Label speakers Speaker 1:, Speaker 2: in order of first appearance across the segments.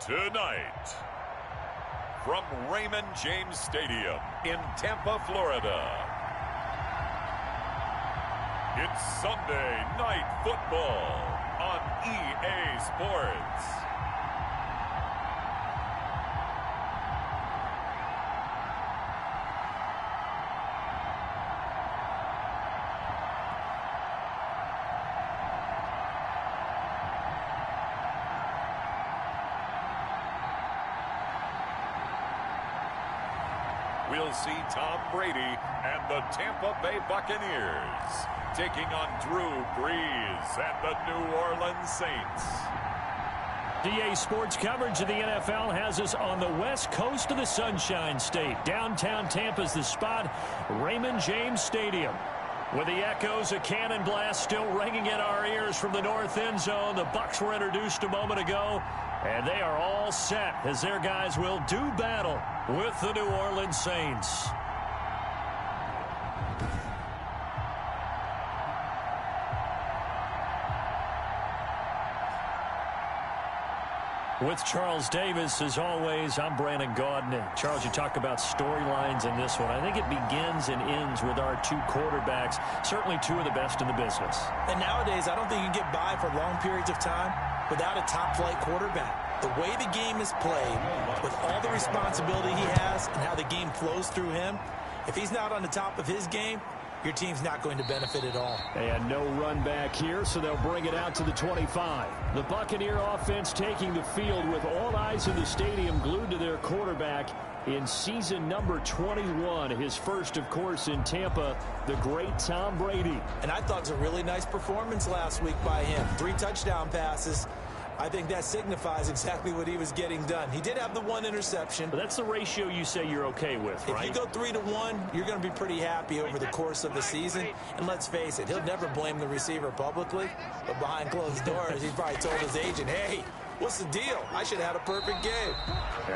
Speaker 1: Tonight, from Raymond James Stadium in Tampa, Florida, it's Sunday Night Football on EA Sports. We'll see Tom Brady and the Tampa Bay Buccaneers taking on Drew Brees and the New Orleans Saints.
Speaker 2: EA Sports coverage of the NFL has us on the west coast of the Sunshine State. Downtown Tampa's the spot, Raymond James Stadium. With the echoes of cannon blast still ringing in our ears from the north end zone, the Bucs were introduced a moment ago, and they are all set as their guys will do battle with the New Orleans Saints. With Charles Davis, as always, I'm Brandon Gaudin. Charles, you talk about storylines in this one. I think it begins and ends with our two quarterbacks, certainly two of the best in the business.
Speaker 3: And nowadays, I don't think you can get by for long periods of time without a top-flight quarterback. The way the game is played, with all the responsibility he has and how the game flows through him, if he's not on the top of his game, your team's not going to benefit at all.
Speaker 2: And no run back here, so they'll bring it out to the 25. The Buccaneer offense taking the field with all eyes in the stadium glued to their quarterback in season number 21. His first, of course, in Tampa, the great Tom Brady.
Speaker 3: And I thought it was a really nice performance last week by him. 3 touchdown passes. I think that signifies exactly what he was getting done. He did have the 1 interception.
Speaker 2: But that's the ratio you say you're okay with, right?
Speaker 3: If you go 3-to-1, you're going to be pretty happy over the course of the season. And let's face it, he'll never blame the receiver publicly. But behind closed doors, he probably told his agent, hey, what's the deal? I should have had a perfect game.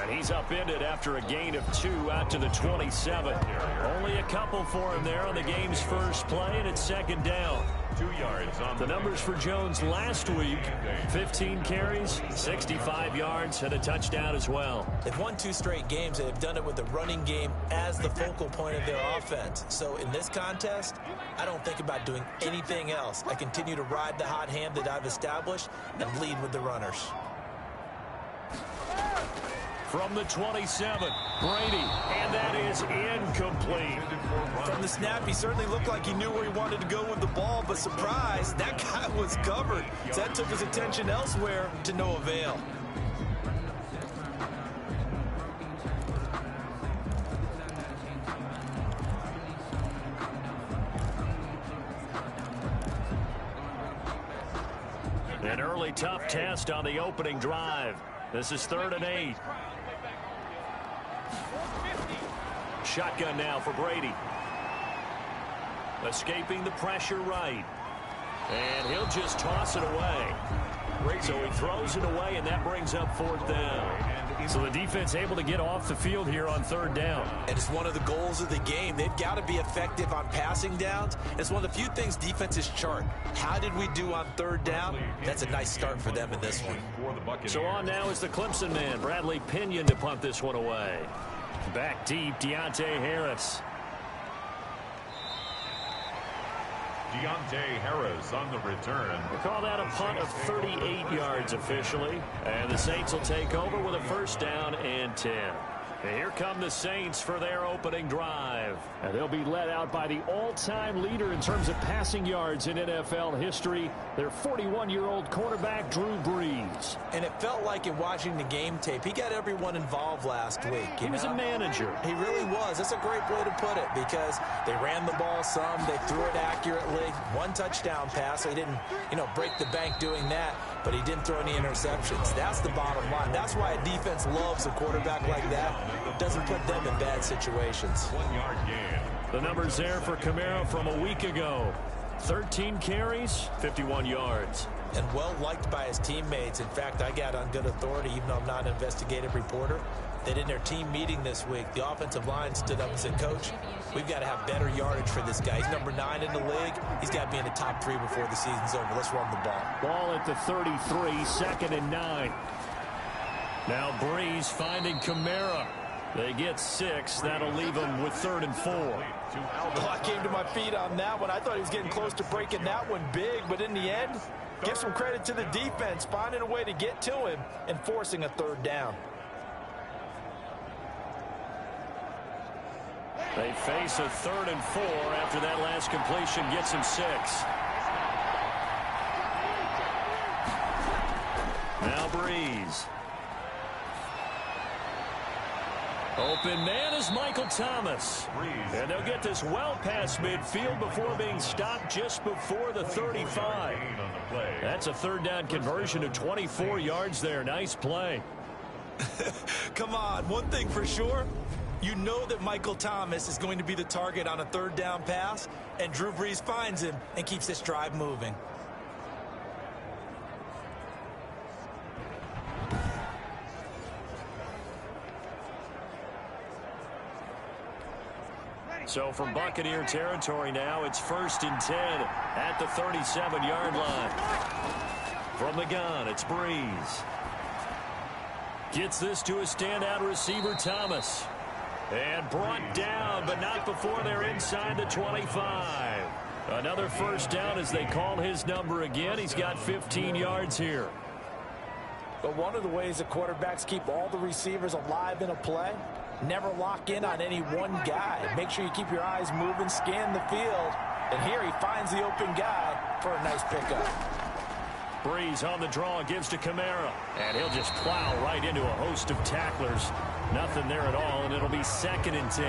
Speaker 2: And he's upended after a gain of 2 out to the 27. Only a couple for him there on the game's first play, and it's second down.
Speaker 1: 2 yards on
Speaker 2: the numbers for Jones last week: 15 carries, 65 yards, and a touchdown as well.
Speaker 3: They've won 2 straight games, and they've done it with the running game as the focal point of their offense. So in this contest, I don't think about doing anything else. I continue to ride the hot hand that I've established and lead with the runners.
Speaker 2: From the 27, Brady, and that is incomplete.
Speaker 3: From the snap, he certainly looked like he knew where he wanted to go with the ball, but surprise, that guy was covered. So that took his attention elsewhere to no avail.
Speaker 2: An early tough test on the opening drive. This is 3rd and 8. Shotgun now for Brady. Escaping the pressure right. And he'll just toss it away. So he throws it away, and that brings up 4th down. So the defense able to get off the field here on 3rd down.
Speaker 3: And it's one of the goals of the game. They've got to be effective on passing downs. It's one of the few things defenses chart. How did we do on 3rd down? That's a nice start for them in this one.
Speaker 2: So on now is the Clemson man, Bradley Pinion, to punt this one away. Back deep, Deontay Harris.
Speaker 1: Deontay Harris on the return.
Speaker 2: We'll call that a punt of 38 yards officially. And the Saints will take over with a 1st down and 10. And here come the Saints for their opening drive. And they'll be led out by the all-time leader in terms of passing yards in NFL history, their 41-year-old quarterback, Drew Brees.
Speaker 3: And it felt like in watching the game tape, he got everyone involved last week.
Speaker 2: He was a manager.
Speaker 3: He really was. That's a great way to put it, because they ran the ball some, they threw it accurately. 1 touchdown pass. They didn't, break the bank doing that, but he didn't throw any interceptions. That's the bottom line. That's why a defense loves a quarterback like that. It doesn't put them in bad situations.
Speaker 1: 1-yard gain.
Speaker 2: The numbers there for Kamara from a week ago. 13 carries, 51 yards.
Speaker 3: And well liked by his teammates. In fact, I got on good authority, even though I'm not an investigative reporter, that in their team meeting this week, the offensive line stood up and said, Coach, we've got to have better yardage for this guy. He's number 9 in the league. He's got to be in the top 3 before the season's over. Let's run the ball.
Speaker 2: Ball at the 33, 2nd and 9. Now Breeze finding Kamara. They get 6. That'll leave them with 3rd and 4.
Speaker 3: Oh, I came to my feet on that one. I thought he was getting close to breaking that one big, but in the end, give some credit to the defense, finding a way to get to him and forcing a 3rd down.
Speaker 2: They face a 3rd and 4 after that last completion gets him 6. Now Breeze. Open man is Michael Thomas. And they'll get this well past midfield before being stopped just before the 35. That's a 3rd down conversion of 24 yards there. Nice play.
Speaker 3: Come on, one thing for sure. You know that Michael Thomas is going to be the target on a 3rd down pass, and Drew Brees finds him and keeps this drive moving.
Speaker 2: So from Buccaneer territory now, it's 1st and 10 at the 37-yard line. From the gun, it's Breeze. Gets this to a standout receiver, Thomas. And brought down, but not before they're inside the 25. Another 1st down as they call his number again. He's got 15 yards here.
Speaker 3: But one of the ways that quarterbacks keep all the receivers alive in a play, never lock in on any one guy. Make sure you keep your eyes moving, scan the field. And here he finds the open guy for a nice pickup.
Speaker 2: Breeze on the draw, gives to Kamara. And he'll just plow right into a host of tacklers. Nothing there at all, and it'll be 2nd and 10.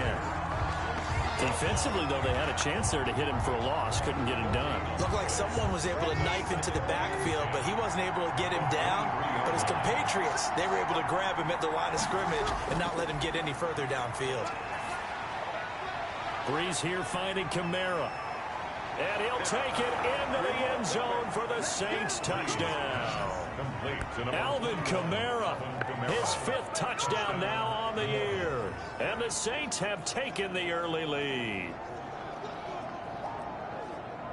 Speaker 2: Defensively, though, they had a chance there to hit him for a loss. Couldn't get it done.
Speaker 3: Looked like someone was able to knife into the backfield, but he wasn't able to get him down. But his compatriots, they were able to grab him at the line of scrimmage and not let him get any further downfield.
Speaker 2: Breeze here finding Kamara. And he'll take it into the end zone for the Saints touchdown. Alvin Kamara, his 5th touchdown now on the year. And the Saints have taken the early lead.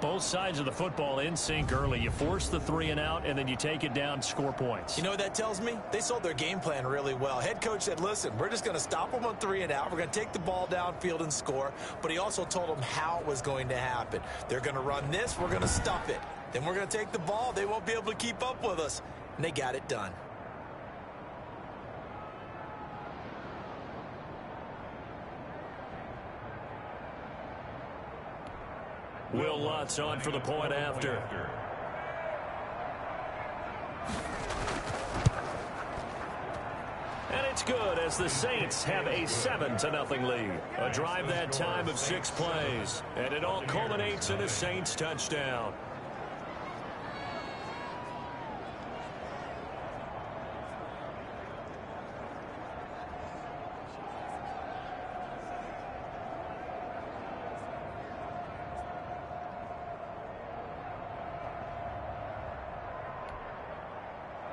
Speaker 2: Both sides of the football in sync early. You force the 3 and out, and then you take it down, score points.
Speaker 3: You know what that tells me? They sold their game plan really well. Head coach said, listen, we're just going to stop them on 3 and out. We're going to take the ball downfield and score. But he also told them how it was going to happen. They're going to run this. We're going to stuff it. Then we're going to take the ball. They won't be able to keep up with us. And they got it done.
Speaker 2: Will Lutz on for the point after. And it's good as the Saints have a 7-0 lead. A drive that time of 6 plays. And it all culminates in a Saints touchdown.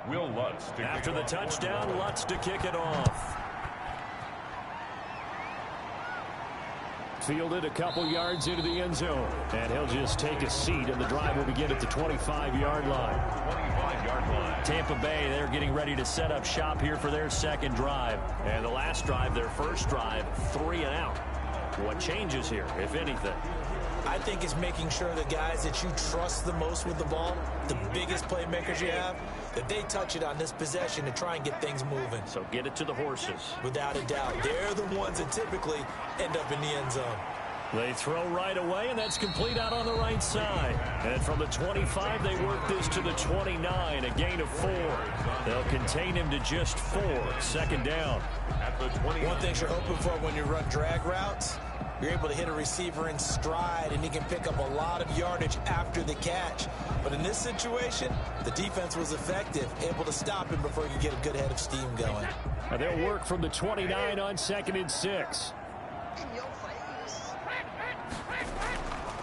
Speaker 1: Will Lutz
Speaker 2: after the touchdown, Lutz to kick it off. Fielded a couple yards into the end zone. And he'll just take a seat, and the drive will begin at the 25-yard line.
Speaker 1: 25-yard line.
Speaker 2: Tampa Bay, they're getting ready to set up shop here for their 2nd drive. And the last drive, their 1st drive, 3 and out. What changes here, if anything?
Speaker 3: I think it's making sure the guys that you trust the most with the ball, the biggest playmakers you have, that they touch it on this possession to try and get things moving.
Speaker 2: So get it to the horses.
Speaker 3: Without a doubt. They're the ones that typically end up in the end zone.
Speaker 2: They throw right away, and that's complete out on the right side. And from the 25, they work this to the 29, a gain of 4. They'll contain him to just 4. 2nd down.
Speaker 1: At the 20.
Speaker 3: One thing you're hoping for when you run drag routes, you're able to hit a receiver in stride, and he can pick up a lot of yardage after the catch. But in this situation, the defense was effective, able to stop him before he could get a good head of steam going.
Speaker 2: And they'll work from the 29 on 2nd and 6.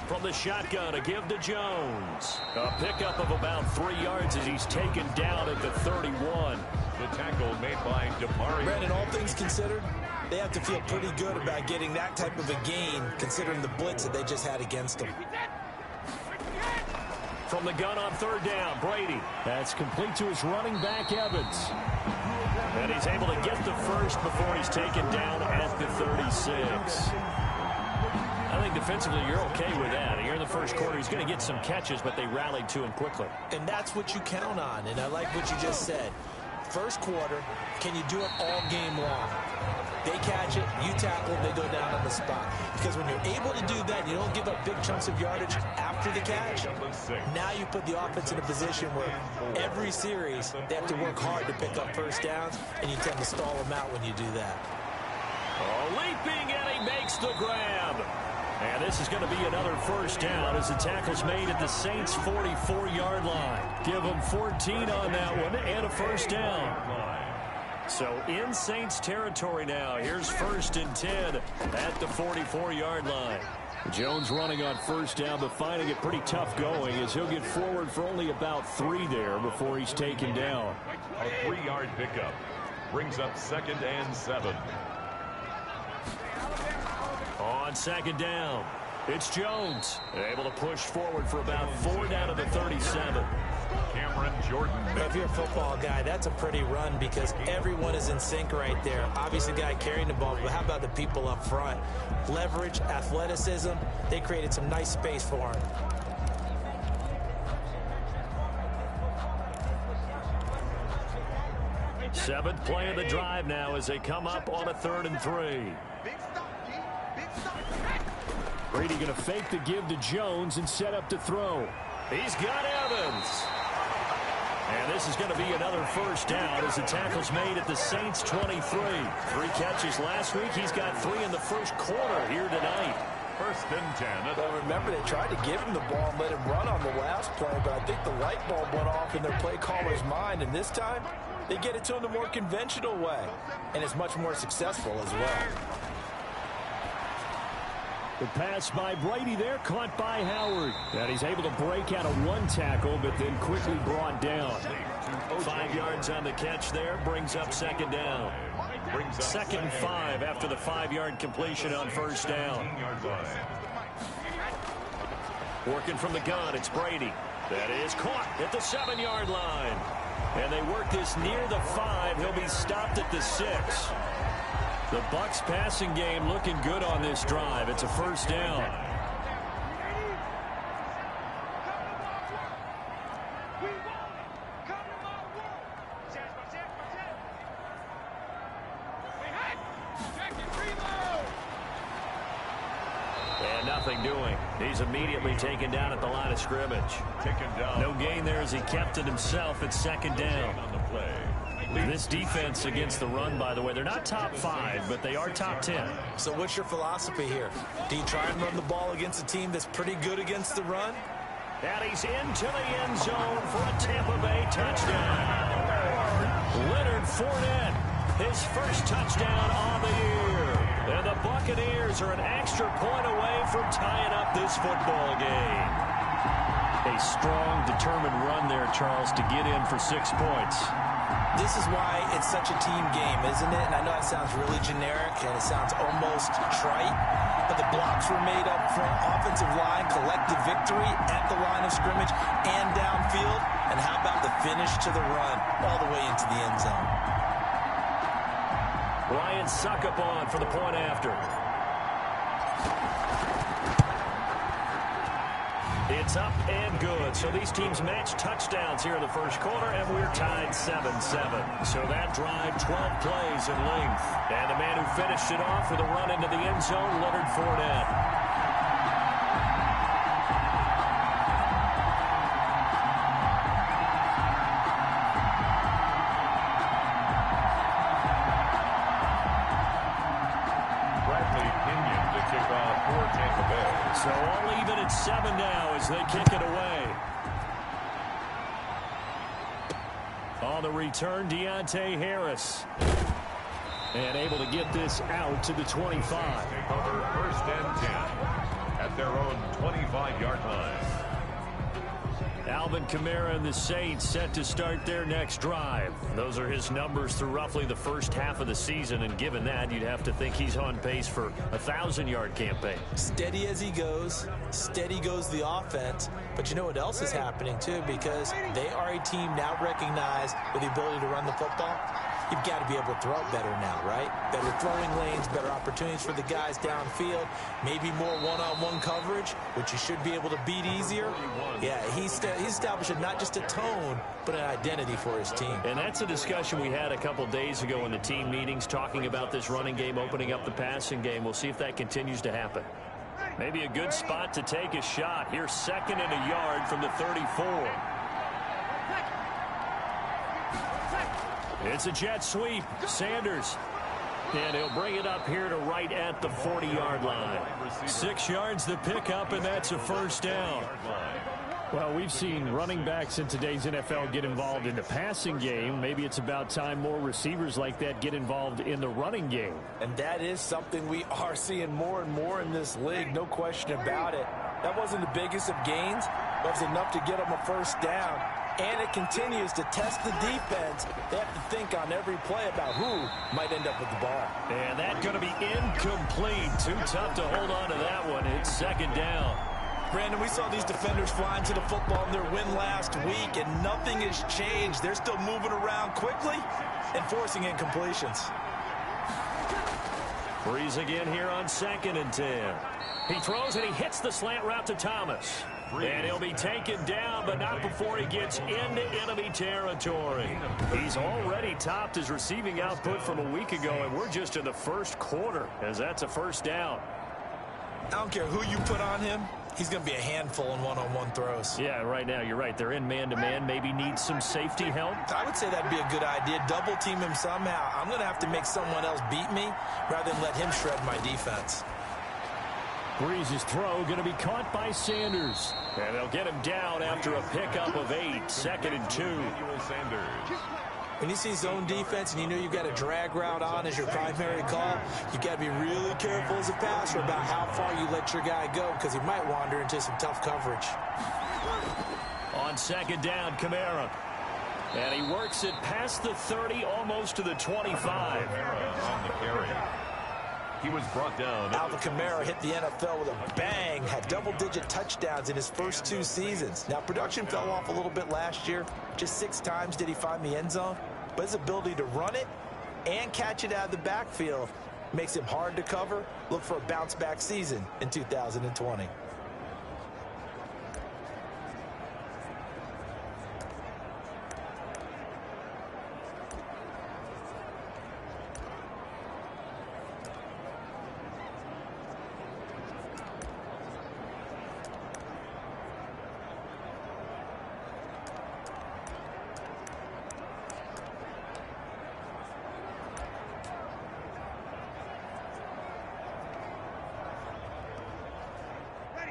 Speaker 2: From the shotgun, a give to Jones. A pickup of about 3 yards as he's taken down at the 31.
Speaker 1: The tackle made by DeMario.
Speaker 3: Brandon, all things considered, they have to feel pretty good about getting that type of a gain, considering the blitz that they just had against them.
Speaker 2: From the gun on 3rd down, Brady. That's complete to his running back, Evans. And he's able to get the first before he's taken down at the 36. I think defensively you're okay with that. Here in the first quarter, he's going to get some catches, but they rallied to him quickly.
Speaker 3: And that's what you count on, and I like what you just said. First quarter, can you do it all game long? They catch it, you tackle, they go down on the spot. Because when you're able to do that, you don't give up big chunks of yardage after the catch. Now you put the offense in a position where every series they have to work hard to pick up first downs, and you tend to stall them out when you do that.
Speaker 2: Oh, leaping, and he makes the grab. And this is going to be another first down as the tackle's made at the Saints' 44-yard line. Give them 14 on that one and a first down. So in Saints territory now. Here's 1st and 10 at the 44-yard line. Jones running on first down, but finding it pretty tough going as he'll get forward for only about 3 there before he's taken down.
Speaker 1: A 3-yard pickup brings up 2nd and 7.
Speaker 2: On 2nd down, it's Jones. Able to push forward for about 4 down to the 37.
Speaker 1: Cameron Jordan.
Speaker 3: If you're a football guy, that's a pretty run because everyone is in sync right there. Obviously, the guy carrying the ball, but how about the people up front? Leverage, athleticism, they created some nice space for him.
Speaker 2: Seventh play of the drive now as they come up on a 3rd and 3. Brady going to fake the give to Jones and set up to throw. He's got Evans. And this is going to be another first down as the tackle's made at the Saints' 23. 3 catches last week. He's got 3 in the first quarter here tonight.
Speaker 1: 1st and 10.
Speaker 4: Well, remember, they tried to give him the ball and let him run on the last play, but I think the light bulb went off in their play caller's mind, and this time they get it to him the more conventional way, and it's much more successful as well.
Speaker 2: The pass by Brady there, caught by Howard. And he's able to break out of 1 tackle, but then quickly brought down. 5 yards on the catch there, brings up 2nd down. 2nd and 5 after the 5-yard completion on first down. Working from the gun, it's Brady. That is caught at the 7-yard line. And they work this near the 5. He'll be stopped at the 6. The Bucs passing game looking good on this drive. It's a first down. And nothing doing. He's immediately taken down at the line of scrimmage.
Speaker 1: Taken down.
Speaker 2: No gain there as he kept it himself at 2nd down.
Speaker 1: On the play.
Speaker 2: This defense against the run, by the way, they're not top 5, but they are top 10.
Speaker 3: So what's your philosophy here? Do you try and run the ball against a team that's pretty good against the run?
Speaker 2: And he's into the end zone for a Tampa Bay touchdown. Leonard Fournette, his first touchdown on the year. And the Buccaneers are an extra point away from tying up this football game. A strong, determined run there, Charles, to get in for 6 points.
Speaker 3: This is why it's such a team game, isn't it? And I know it sounds really generic and it sounds almost trite, but the blocks were made up front, offensive line, collective victory at the line of scrimmage and downfield. And how about the finish to the run all the way into the end zone?
Speaker 2: Ryan Succopon for the point after. It's up and good. So these teams match touchdowns here in the first quarter, and we're tied 7-7. So that drive, 12 plays in length. And the man who finished it off with a run into the end zone, Leonard Fournette. So all even at 7 now as they kick it away. On the return, Deontay Harris. And able to get this out to the 25.
Speaker 1: Take over 1st and 10 at their own 25-yard line.
Speaker 2: Alvin Kamara and the Saints set to start their next drive. Those are his numbers through roughly the first half of the season, and given that, you'd have to think he's on pace for a 1,000-yard campaign.
Speaker 3: Steady as he goes, steady goes the offense, but you know what else is happening too, because they are a team now recognized with the ability to run the football. you've got to be able to throw it better now, right? Better throwing lanes, better opportunities for the guys downfield, maybe more one-on-one coverage, which you should be able to beat easier. Yeah, he's establishing not just a tone, but an identity for his team.
Speaker 2: And that's a discussion we had a couple days ago in the team meetings, talking about this running game, opening up the passing game. We'll see if that continues to happen. Maybe a good spot to take a shot. Here's 2nd and a yard from the 34. It's a jet sweep. Sanders. And he'll bring it up here to right at the 40-yard line. 6 yards the pickup, and that's a first down. Well, we've seen running backs in today's NFL get involved in the passing game. Maybe it's about time more receivers like that get involved in the running game.
Speaker 4: And that is something we are seeing more and more in this league, no question about it. That wasn't the biggest of gains, but it was enough to get them a first down. And it continues to test the defense. They have to think on every play about who might end up with the ball.
Speaker 2: And that's going to be incomplete. Too tough to hold on to that one. It's 2nd down.
Speaker 3: Brandon, we saw these defenders flying to the football in their win last week, and nothing has changed. They're still moving around quickly and forcing incompletions.
Speaker 2: Breeze again here on 2nd and 10. He throws and he hits the slant route to Thomas. And he'll be taken down, but not before he gets into enemy territory. He's already topped his receiving output from a week ago, and we're just in the first quarter, as that's a first down.
Speaker 3: I don't care who you put on him. He's going to be a handful in one-on-one throws.
Speaker 2: Yeah, right now, you're right. They're in man-to-man. Maybe need some safety help.
Speaker 3: I would say that'd be a good idea. Double team him somehow. I'm going to have to make someone else beat me rather than let him shred my defense.
Speaker 2: Breeze's throw going to be caught by Sanders. And they'll get him down after a pickup of 8. 2nd and 2.
Speaker 3: When you see zone defense and you know you've got a drag route on as your primary call, you got to be really careful as a passer about how far you let your guy go, because he might wander into some tough coverage.
Speaker 2: On 2nd down, Kamara. And he works it past the 30, almost to the 25.
Speaker 1: On the carry. He was brought down.
Speaker 3: Alvin Kamara hit the NFL with a bang, had double-digit touchdowns in his first 2 seasons. Now, production fell off a little bit last year. Just 6 times did he find the end zone. But his ability to run it and catch it out of the backfield makes him hard to cover. Look for a bounce-back season in 2020.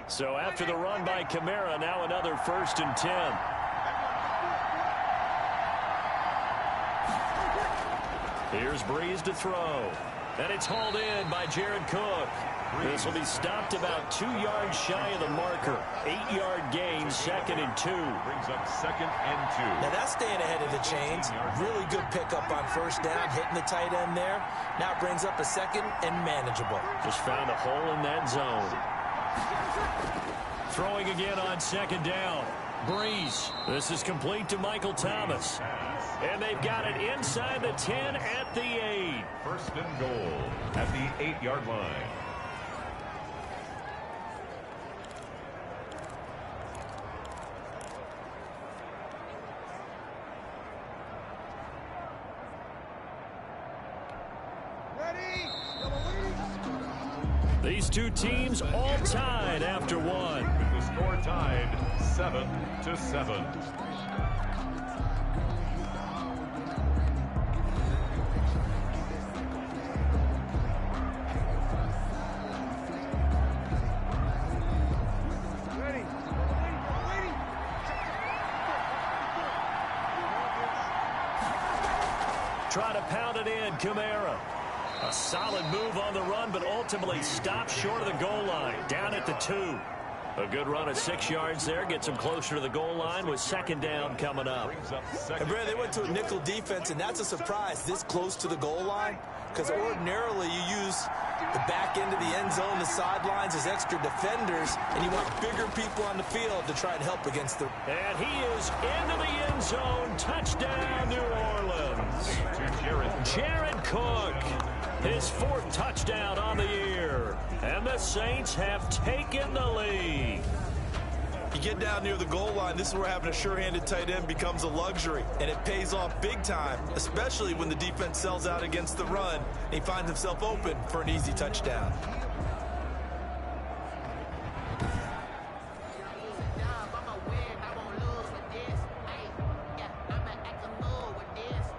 Speaker 2: So after the run by Kamara, now another 1st and 10. Here's Breeze to throw. And it's hauled in by Jared Cook. This will be stopped about 2 yards shy of the marker. 8-yard gain, 2nd and 2.
Speaker 1: Brings up 2nd and 2.
Speaker 3: Now that's staying ahead of the chains. Really good pickup on first down, hitting the tight end there. Now brings up a 2nd and manageable.
Speaker 2: Just found a hole in that zone. Throwing again on 2nd down. Breeze. This is complete to Michael Thomas. And they've got it inside the 10 at the 8.
Speaker 1: 1st and goal at the 8-yard line.
Speaker 2: These two teams all tied after one.
Speaker 1: With the score tied 7-7.
Speaker 2: Try to pound it in, Kamara. A solid move on the run, but ultimately stopped short of the goal line. Down at the 2. A good run of 6 yards there. Gets them closer to the goal line with second down coming up.
Speaker 3: And Brad, they went to a nickel defense, and that's a surprise this close to the goal line, because ordinarily you use the back end of the end zone, the sidelines as extra defenders, and you want bigger people on the field to try and help against the...
Speaker 2: And he is into the end zone. Touchdown, New Orleans. Jared Cook, his 4th touchdown on the year. And the Saints have taken the lead.
Speaker 4: You get down near the goal line, this is where having a sure-handed tight end becomes a luxury, and it pays off big time, especially when the defense sells out against the run, and he finds himself open for an easy touchdown.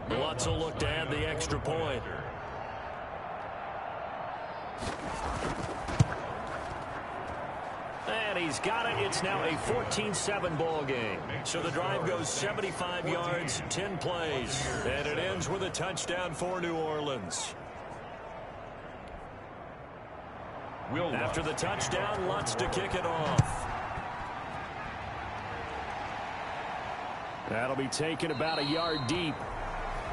Speaker 2: Lutz will look to add the extra point. And he's got it. It's now a 14-7 ball game. So the drive goes 75 yards, 10 plays. And it ends with a touchdown for New Orleans. After the touchdown, Lutz to kick it off. That'll be taken about a yard deep.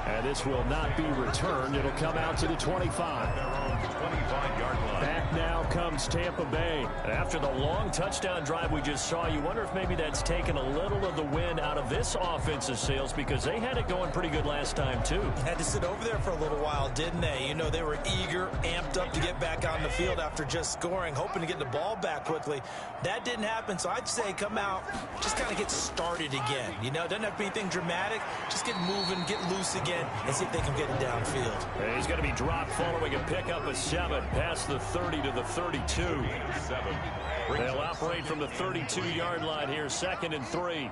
Speaker 2: And this will not be returned. It'll come out to the 25. Back now comes Tampa Bay. After the long touchdown drive we just saw, you wonder if maybe that's taken a little of the wind out of this offensive sails, because they had it going pretty good last time, too.
Speaker 3: Had to sit over there for a little while, didn't they? You know, they were eager, amped up to get back on the field after just scoring, hoping to get the ball back quickly. That didn't happen, so I'd say come out, just kind of get started again. You know, it doesn't have to be anything dramatic. Just get moving, get loose again, and see if they can get it downfield.
Speaker 2: And he's going to be dropped following a pickup of 7 past the 30 to the 32. They'll operate from the 32-yard line here, 2nd and 3.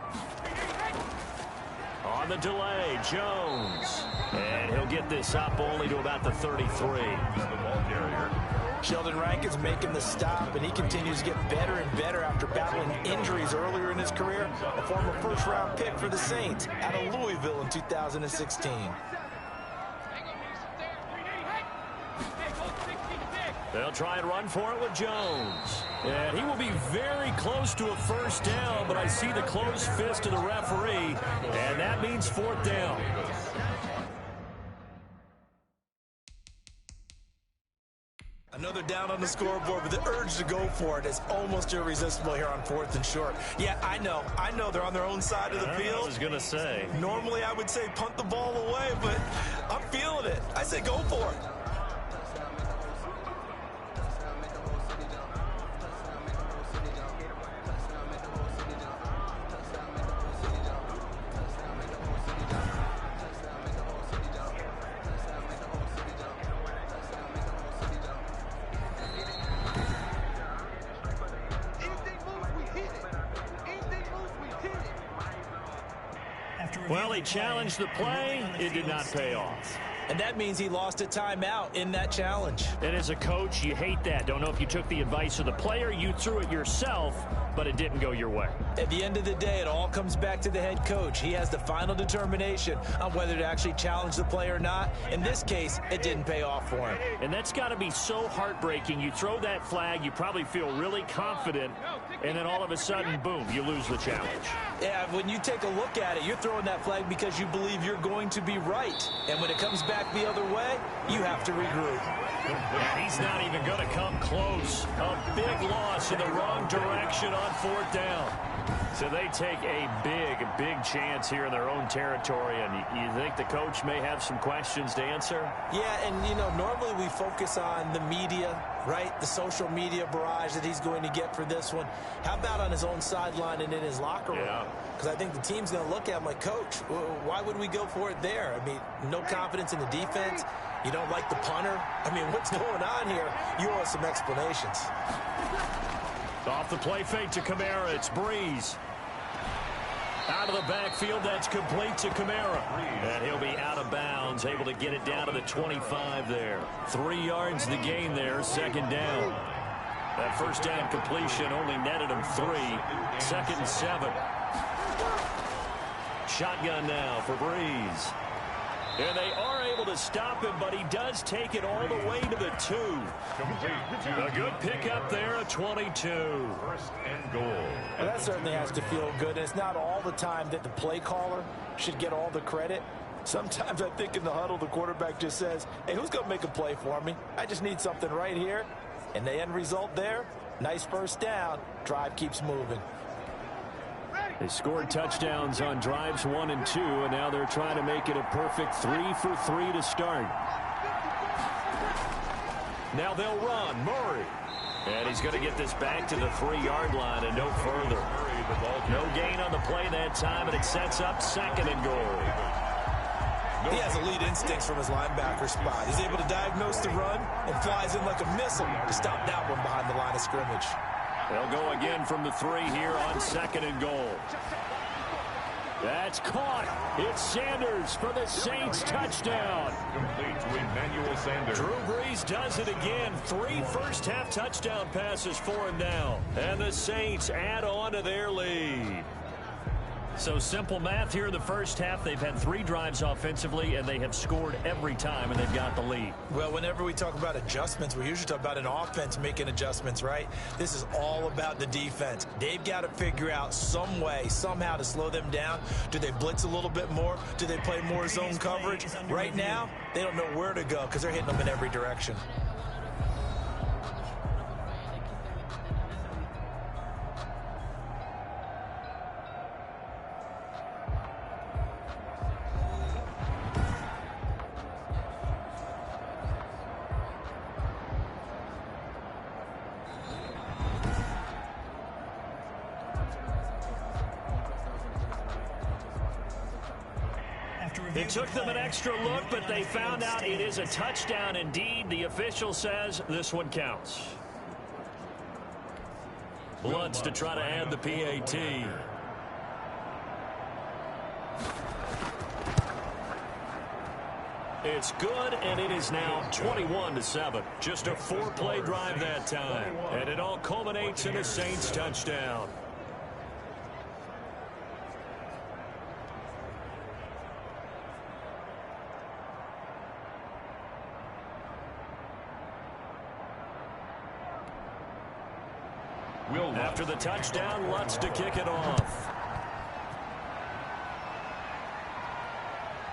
Speaker 2: On the delay, Jones. And he'll get this up only to about the 33.
Speaker 3: Sheldon Rankins making the stop, and he continues to get better and better after battling injuries earlier in his career. A former first-round pick for the Saints out of Louisville in 2016.
Speaker 2: They'll try and run for it with Jones. And he will be very close to a first down, but I see the closed fist of the referee, and that means 4th down.
Speaker 3: Another down on the scoreboard, but the urge to go for it is almost irresistible here on 4th and short. Yeah, I know they're on their own side of the field.
Speaker 2: I was going to say.
Speaker 3: Normally I would say punt the ball away, but I'm feeling it. I say go for it.
Speaker 2: Well, he challenged the play. It did not pay off.
Speaker 3: And that means he lost a timeout in that challenge.
Speaker 2: And as a coach, you hate that. Don't know if you took the advice of the player. You threw it yourself, but it didn't go your way.
Speaker 3: At the end of the day, it all comes back to the head coach. He has the final determination on whether to actually challenge the play or not. In this case, it didn't pay off for him.
Speaker 2: And that's got to be so heartbreaking. You throw that flag, you probably feel really confident, and then all of a sudden, boom, you lose the challenge.
Speaker 3: Yeah, when you take a look at it, you're throwing that flag because you believe you're going to be right. And when it comes back the other way, you have to regroup.
Speaker 2: And he's not even going to come close. A big loss in the wrong direction on 4th down. So they take a big chance here in their own territory. And you think the coach may have some questions to answer?
Speaker 3: Yeah, and, you know, normally we focus on the media, right? The social media barrage that he's going to get for this one. How about on his own sideline and in his locker room?
Speaker 2: Yeah.
Speaker 3: Because I think the team's going to look at him like, Coach, why would we go for it there? I mean, no confidence in the defense. You don't like the punter. I mean, what's going on here? You owe us some explanations.
Speaker 2: Off the play fake to Kamara. It's Breeze. Out of the backfield, that's complete to Kamara. And he'll be out of bounds, able to get it down to the 25 there. 3 yards the gain there, 2nd down. That first down completion only netted him 3. 2nd and 7. Shotgun now for Breeze. And they are able to stop him, but he does take it all the way to the 2. A good pickup there at 22.
Speaker 1: First and goal.
Speaker 4: Well, that certainly has to feel good. And it's not all the time that the play caller should get all the credit. Sometimes I think in the huddle, the quarterback just says, hey, who's going to make a play for me? I just need something right here. And the end result there, nice first down. Drive keeps moving.
Speaker 2: They scored touchdowns on drives 1 and 2, and now they're trying to make it a perfect 3 for 3 to start. Now they'll run. Murray. And he's going to get this back to the 3-yard line and no further. No gain on the play that time, and it sets up 2nd and goal.
Speaker 3: He has elite instincts from his linebacker spot. He's able to diagnose the run and flies in like a missile to stop that one behind the line of scrimmage.
Speaker 2: They'll go again from the 3 here on 2nd and goal. That's caught. It's Sanders for the Saints touchdown.
Speaker 1: Complete to Emmanuel Sanders.
Speaker 2: Drew Brees does it again. 3 first-half touchdown passes for him now. And the Saints add on to their lead. So simple math here in the first half. They've had 3 drives offensively, and they have scored every time, and they've got the lead.
Speaker 3: Well, whenever we talk about adjustments, we usually talk about an offense making adjustments, right? This is all about the defense. They've got to figure out some way, somehow to slow them down. Do they blitz a little bit more? Do they play more zone coverage? Right now, they don't know where to go because they're hitting them in every direction.
Speaker 2: It took them an extra look, but they found out it is a touchdown indeed. The official says this one counts. Bloods to try to add the PAT. It's good, and it is now 21-7. Just a 4-play drive that time. And it all culminates in a Saints touchdown. After the touchdown, Lutz to kick it off.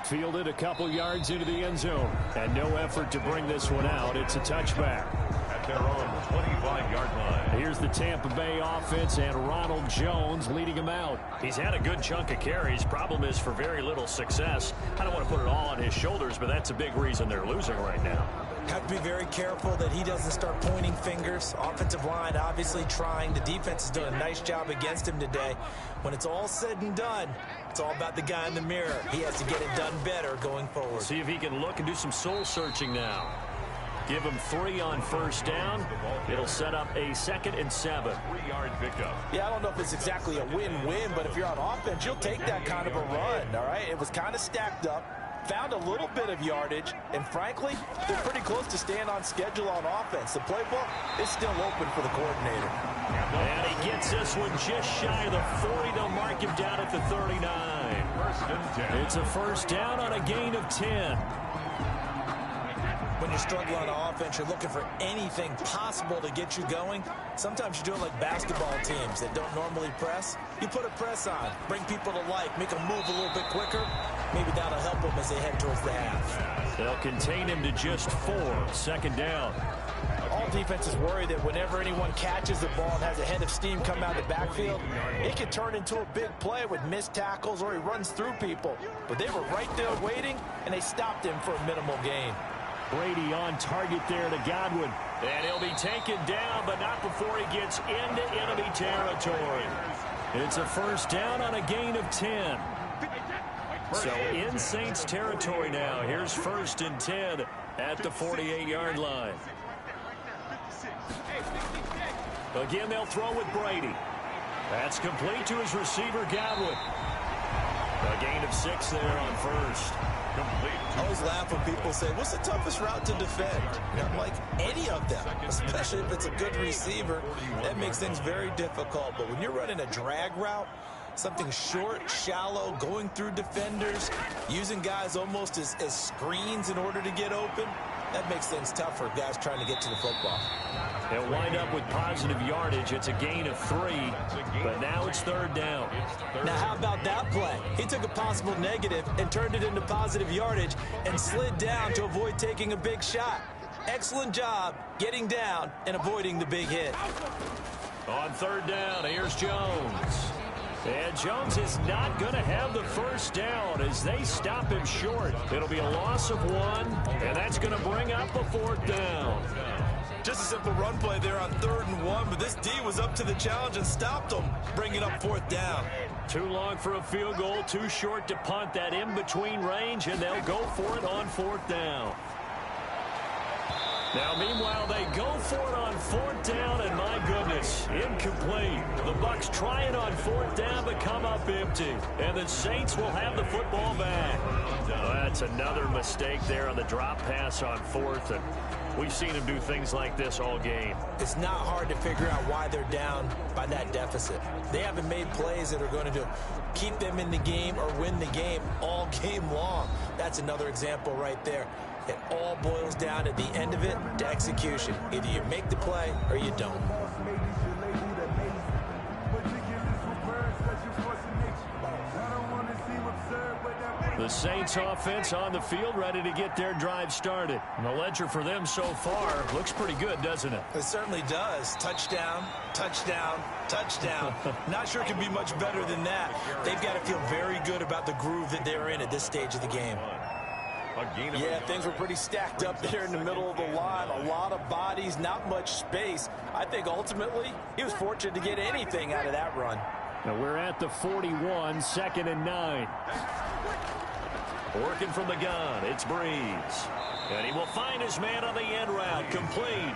Speaker 2: Fielded a couple yards into the end zone. And no effort to bring this one out. It's a touchback.
Speaker 1: At their own 25-yard line.
Speaker 2: Here's the Tampa Bay offense and Ronald Jones leading him out. He's had a good chunk of carries. Problem is for very little success. I don't want to put it all on his shoulders, but that's a big reason they're losing right now.
Speaker 3: Have to be very careful that he doesn't start pointing fingers. Offensive line obviously trying. The defense is doing a nice job against him today. When it's all said and done, it's all about the guy in the mirror. He has to get it done better going forward.
Speaker 2: See if he can look and do some soul searching now. Give him 3 on first down. It'll set up a 2nd and 7.
Speaker 1: 3-yard pickup.
Speaker 4: Yeah, I don't know if it's exactly a win-win, but if you're on offense, you'll take that kind of a run, all right? It was kind of stacked up. Found a little bit of yardage, and frankly, they're pretty close to staying on schedule on offense. The playbook is still open for the coordinator.
Speaker 2: And he gets this one just shy of the 40. They'll mark him down at the 39.
Speaker 1: First and 10.
Speaker 2: It's a first down on a gain of 10.
Speaker 3: When you're struggling on offense, you're looking for anything possible to get you going. Sometimes you do it like basketball teams that don't normally press. You put a press on, bring people to life, make them move a little bit quicker. Maybe that'll help them as they head towards the half.
Speaker 2: They'll contain him to just 4. 2nd down.
Speaker 4: All defenses worry that whenever anyone catches the ball and has a head of steam come out of the backfield, it can turn into a big play with missed tackles or he runs through people. But they were right there waiting, and they stopped him for a minimal gain.
Speaker 2: Brady on target there to Godwin. And he'll be taken down, but not before he gets into enemy territory. It's a first down on a gain of 10. So in Saints territory now. Here's 1st and 10 at the 48-yard line. Again, they'll throw with Brady. That's complete to his receiver, Godwin. A gain of 6 there on first.
Speaker 3: I always laugh when people say, what's the toughest route to defend? And I'm like, any of them, especially if it's a good receiver. That makes things very difficult. But when you're running a drag route, Something short, shallow, going through defenders, using guys almost as screens in order to get open. That makes things tough for guys trying to get to the football.
Speaker 2: They'll wind up with positive yardage. It's a gain of 3, but now it's 3rd down.
Speaker 3: Now, how about that play? He took a possible negative and turned it into positive yardage and slid down to avoid taking a big shot. Excellent job getting down and avoiding the big hit.
Speaker 2: On 3rd down, here's Jones. And Jones is not going to have the first down as they stop him short. It'll be a loss of 1, and that's going to bring up a 4th down.
Speaker 4: Just a simple run play there on 3rd and 1, but this D was up to the challenge and stopped them, bringing up 4th down.
Speaker 2: Too long for a field goal, too short to punt that in-between range, and they'll go for it on 4th down. Now, meanwhile, they go for it on 4th down, and my goodness, incomplete. The Bucs try it on 4th down, but come up empty. And the Saints will have the football back. That's another mistake there on the drop pass on 4th, and we've seen him do things like this all game.
Speaker 3: It's not hard to figure out why they're down by that deficit. They haven't made plays that are going to keep them in the game or win the game all game long. That's another example right there. It all boils down at the end of it to execution. Either you make the play or you don't.
Speaker 2: The Saints offense on the field ready to get their drive started. And the ledger for them so far looks pretty good, doesn't it?
Speaker 3: It certainly does. Touchdown, touchdown, touchdown. Not sure it can be much better than that. They've got to feel very good about the groove that they're in at this stage of the game.
Speaker 4: Yeah, things were pretty stacked up there in the middle of the line. A lot of bodies, not much space. I think ultimately he was fortunate to get anything out of that run.
Speaker 2: Now we're at the 41, 2nd and 9. Working from the gun, it's Breeze. And he will find his man on the end route, complete.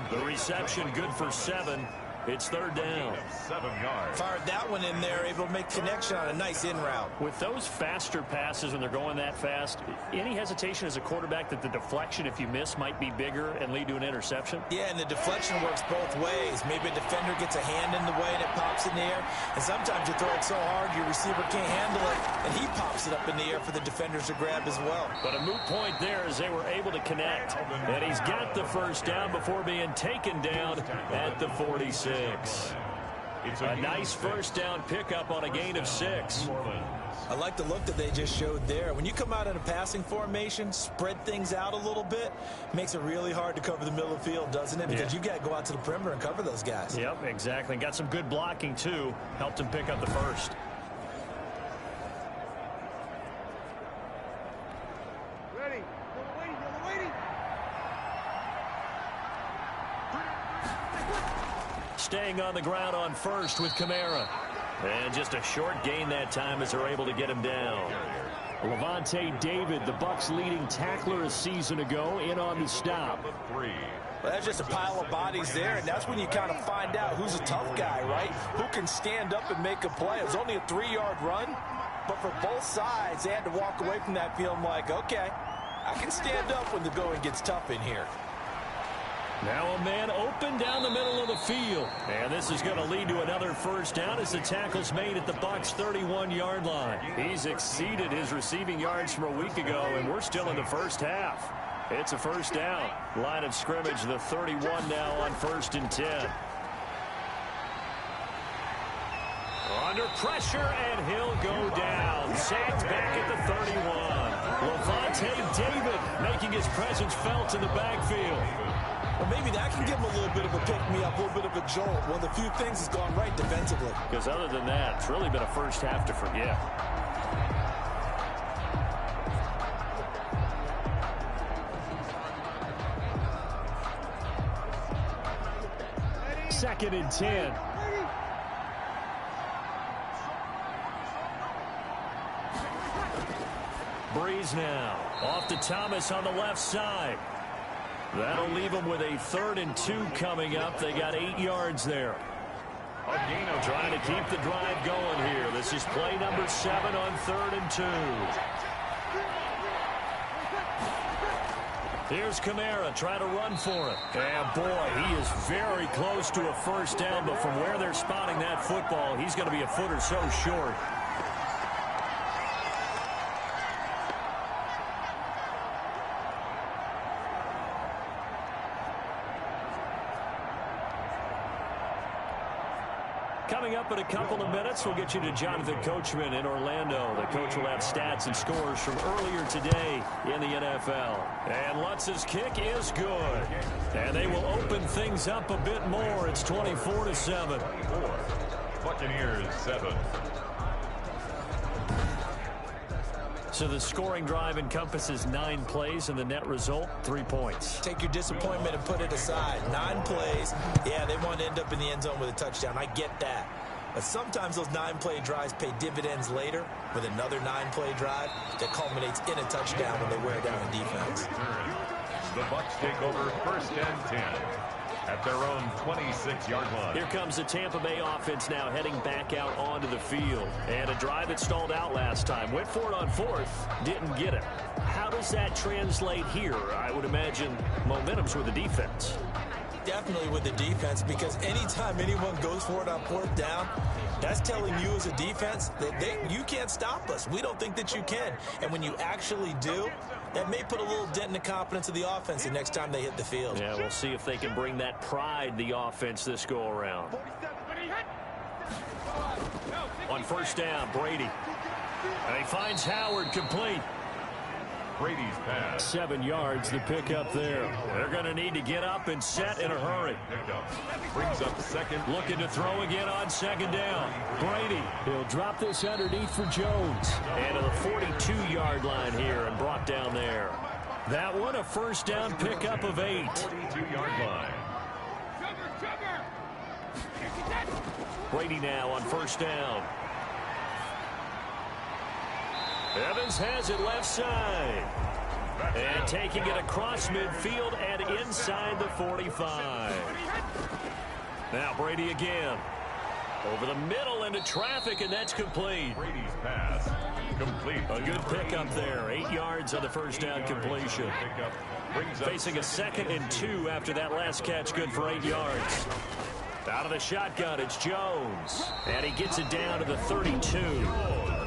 Speaker 2: The reception good for 7. It's 3rd down.
Speaker 1: 7 yards.
Speaker 3: Fired that one in there, able to make connection on a nice in route.
Speaker 2: With those faster passes when they're going that fast, any hesitation as a quarterback that the deflection, if you miss, might be bigger and lead to an interception?
Speaker 3: Yeah, and the deflection works both ways. Maybe a defender gets a hand in the way and it pops in the air. And sometimes you throw it so hard your receiver can't handle it, and he pops it up in the air for the defenders to grab as well.
Speaker 2: But a moot point there as they were able to connect. And he's got the first down before being taken down at the 46. A nice first down pickup on a gain of 6.
Speaker 3: I like the look that they just showed there. When you come out in a passing formation, spread things out a little bit, makes it really hard to cover the middle of the field, doesn't it? Because you've got to go out to the perimeter and cover those guys.
Speaker 2: Yep, exactly. Got some good blocking, too. Helped him pick up the first. Staying on the ground on first with Kamara. And just a short gain that time as they're able to get him down. Levante David, the Bucs' leading tackler a season ago, in on the stop.
Speaker 4: Well, that's just a pile of bodies there, and that's when you kind of find out who's a tough guy, right? Who can stand up and make a play. It was only a 3-yard run, but for both sides, they had to walk away from that feeling like, okay, I can stand up when the going gets tough in here.
Speaker 2: Now a man open down the middle of the field. And this is going to lead to another first down as the tackle's made at the Bucs' 31-yard line. He's exceeded his receiving yards from a week ago, and we're still in the first half. It's a first down. Line of scrimmage, the 31 now on 1st and 10. Under pressure, and he'll go down. Sacked back at the 31. Levante David making his presence felt in the backfield.
Speaker 3: Well, maybe that can give him a little bit of a pick-me-up, a little bit of a jolt. One of the few things that's gone right defensively.
Speaker 2: Because other than that, it's really been a first half to forget. Second and 10. Breeze now. Off to Thomas on the left side. That'll leave them with a 3rd and 2 coming up. They got 8 yards there. Agino trying to keep the drive going here. This is play number 7 on 3rd and 2. Here's Kamara, try to run for it. And boy, he is very close to a first down, but from where they're spotting that football, he's going to be a foot or so short. Coming up in a couple of minutes, we'll get you to Jonathan Coachman in Orlando. The coach will have stats and scores from earlier today in the NFL. And Lutz's kick is good. And they will open things up a bit more. It's 24-7.
Speaker 1: Buccaneers 7.
Speaker 2: So the scoring drive encompasses 9 plays, and the net result, 3 points.
Speaker 3: Take your disappointment and put it aside. 9 plays. Yeah, they want to end up in the end zone with a touchdown. I get that. But sometimes those 9-play drives pay dividends later with another 9-play drive that culminates in a touchdown when they wear down a defense.
Speaker 1: The Bucs take over first and 10 at their own 26-yard line.
Speaker 2: Here comes the Tampa Bay offense now heading back out onto the field. And a drive that stalled out last time. Went for it on 4th, didn't get it. How does that translate here? I would imagine momentum's with the defense.
Speaker 3: Definitely with the defense, because anytime anyone goes for it on 4th down, that's telling you as a defense that you can't stop us. We don't think that you can. And when you actually do, that may put a little dent in the confidence of the offense the next time they hit the field.
Speaker 2: Yeah, we'll see if they can bring that pride, the offense, this go-around. On first down, Brady. And he finds Howard complete.
Speaker 1: Brady's pass.
Speaker 2: 7 yards, the pickup there. They're going to need to get up and set in a hurry.
Speaker 1: Brings up second.
Speaker 2: Looking to throw again on second down. Brady, he'll drop this underneath for Jones. And to the 42-yard line here and brought down there. That one, a first down pickup of 8.
Speaker 1: 42-yard line.
Speaker 2: Brady now on first down. Evans has it left side. And taking it across midfield and inside the 45. Now Brady again. Over the middle into traffic, and that's complete.
Speaker 1: Brady's pass. Complete.
Speaker 2: A good pickup there. 8 yards on the first down completion. Facing a 2nd and 2 after that last catch. Good for 8 yards. Out of the shotgun, it's Jones. And he gets it down to the 32.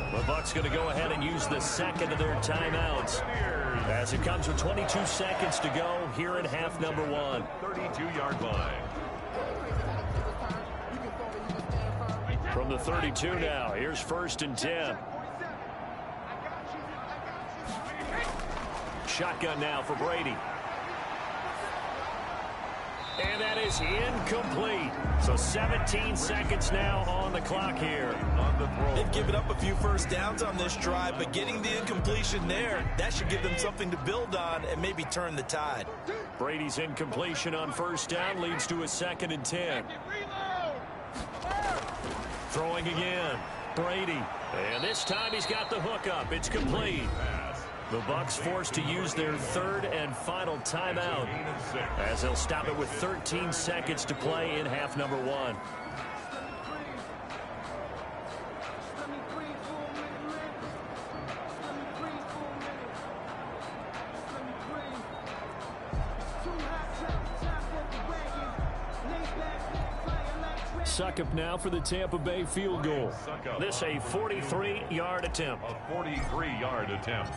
Speaker 2: The Bucs going to go ahead and use the second of their timeouts as it comes with 22 seconds to go here in half number 1.
Speaker 1: 32-yard line.
Speaker 2: From the 32 now, here's first and 10. Shotgun now for Brady. And that is incomplete. So 17 seconds now on the clock here.
Speaker 3: They've given up a few first downs on this drive, but getting the incompletion there, that should give them something to build on and maybe turn the tide.
Speaker 2: Brady's incompletion on first down leads to a 2nd and 10. Throwing again. Brady. And this time he's got the hook up. It's complete. The Bucs forced to use their 3rd and final timeout as they'll stop it with 13 seconds to play in half number 1. Suckup now for the Tampa Bay field goal. This a 43-yard attempt.
Speaker 1: A 43-yard attempt.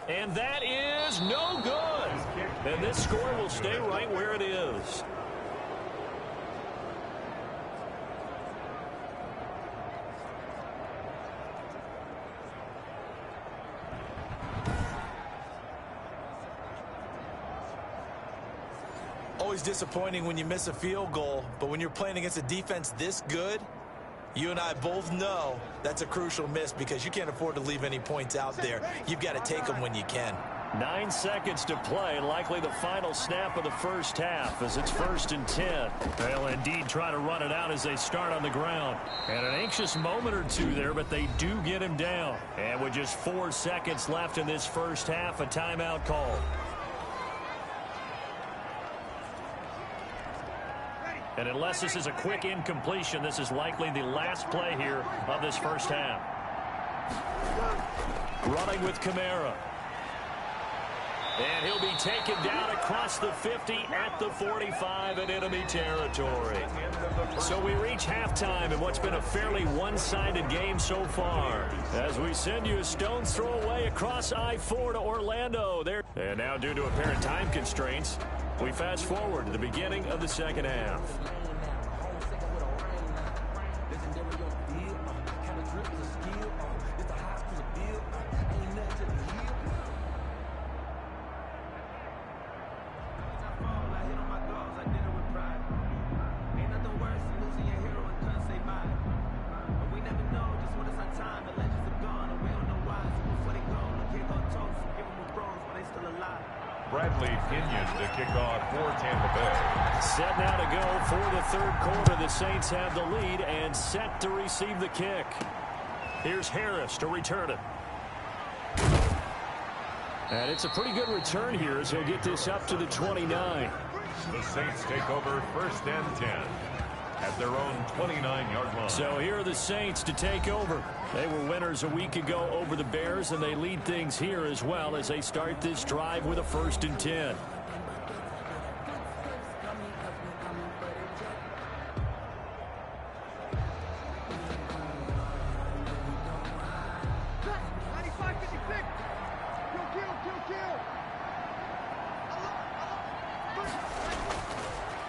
Speaker 2: And that is no good. And this score will stay right where it is.
Speaker 3: Always disappointing when you miss a field goal, but when you're playing against a defense this good, you and I both know that's a crucial miss because you can't afford to leave any points out there. You've got to take them when you can.
Speaker 2: 9 seconds to play, likely the final snap of the first half as it's first and 10. They'll indeed try to run it out as they start on the ground. And an anxious moment or two there, but they do get him down. And with just 4 seconds left in this first half, a timeout call. And unless this is a quick incompletion, this is likely the last play here of this first half. Running with Kamara. And he'll be taken down across the 50 at the 45 in enemy territory. So we reach halftime in what's been a fairly one-sided game so far. As we send you a stone's throw away across I-4 to Orlando. And now, due to apparent time constraints, we fast forward to the beginning of the second half.
Speaker 1: To kick off for Tampa Bay.
Speaker 2: Set now to go for the third quarter. The Saints have the lead and set to receive the kick. Here's Harris to return it. And it's a pretty good return here as he'll get this up to the 29.
Speaker 1: The Saints take over 1st and 10 at their own 29-yard line.
Speaker 2: So here are the Saints to take over. They were winners a week ago over the Bears, and they lead things here as well as they start this drive with a 1st and 10.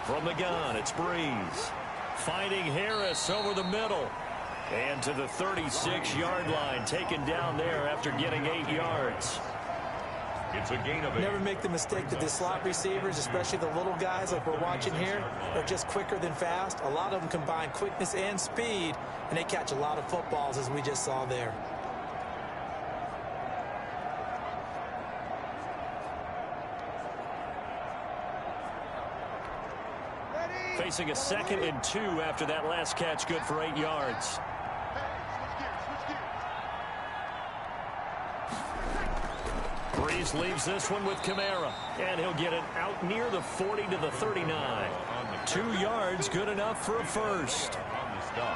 Speaker 2: From the gun, it's Breeze. Finding Harris over the middle. And to the 36-yard line, taken down there after getting 8 yards.
Speaker 1: It's a gain of 8.
Speaker 3: Never make the mistake that the slot receivers, especially the little guys like we're watching here, are just quicker than fast. A lot of them combine quickness and speed, and they catch a lot of footballs, as we just saw there.
Speaker 2: Facing a 2nd and 2 after that last catch, good for 8 yards. Breeze leaves this one with Kamara, and he'll get it out near the 40 to the 39. 2 yards, good enough for a first.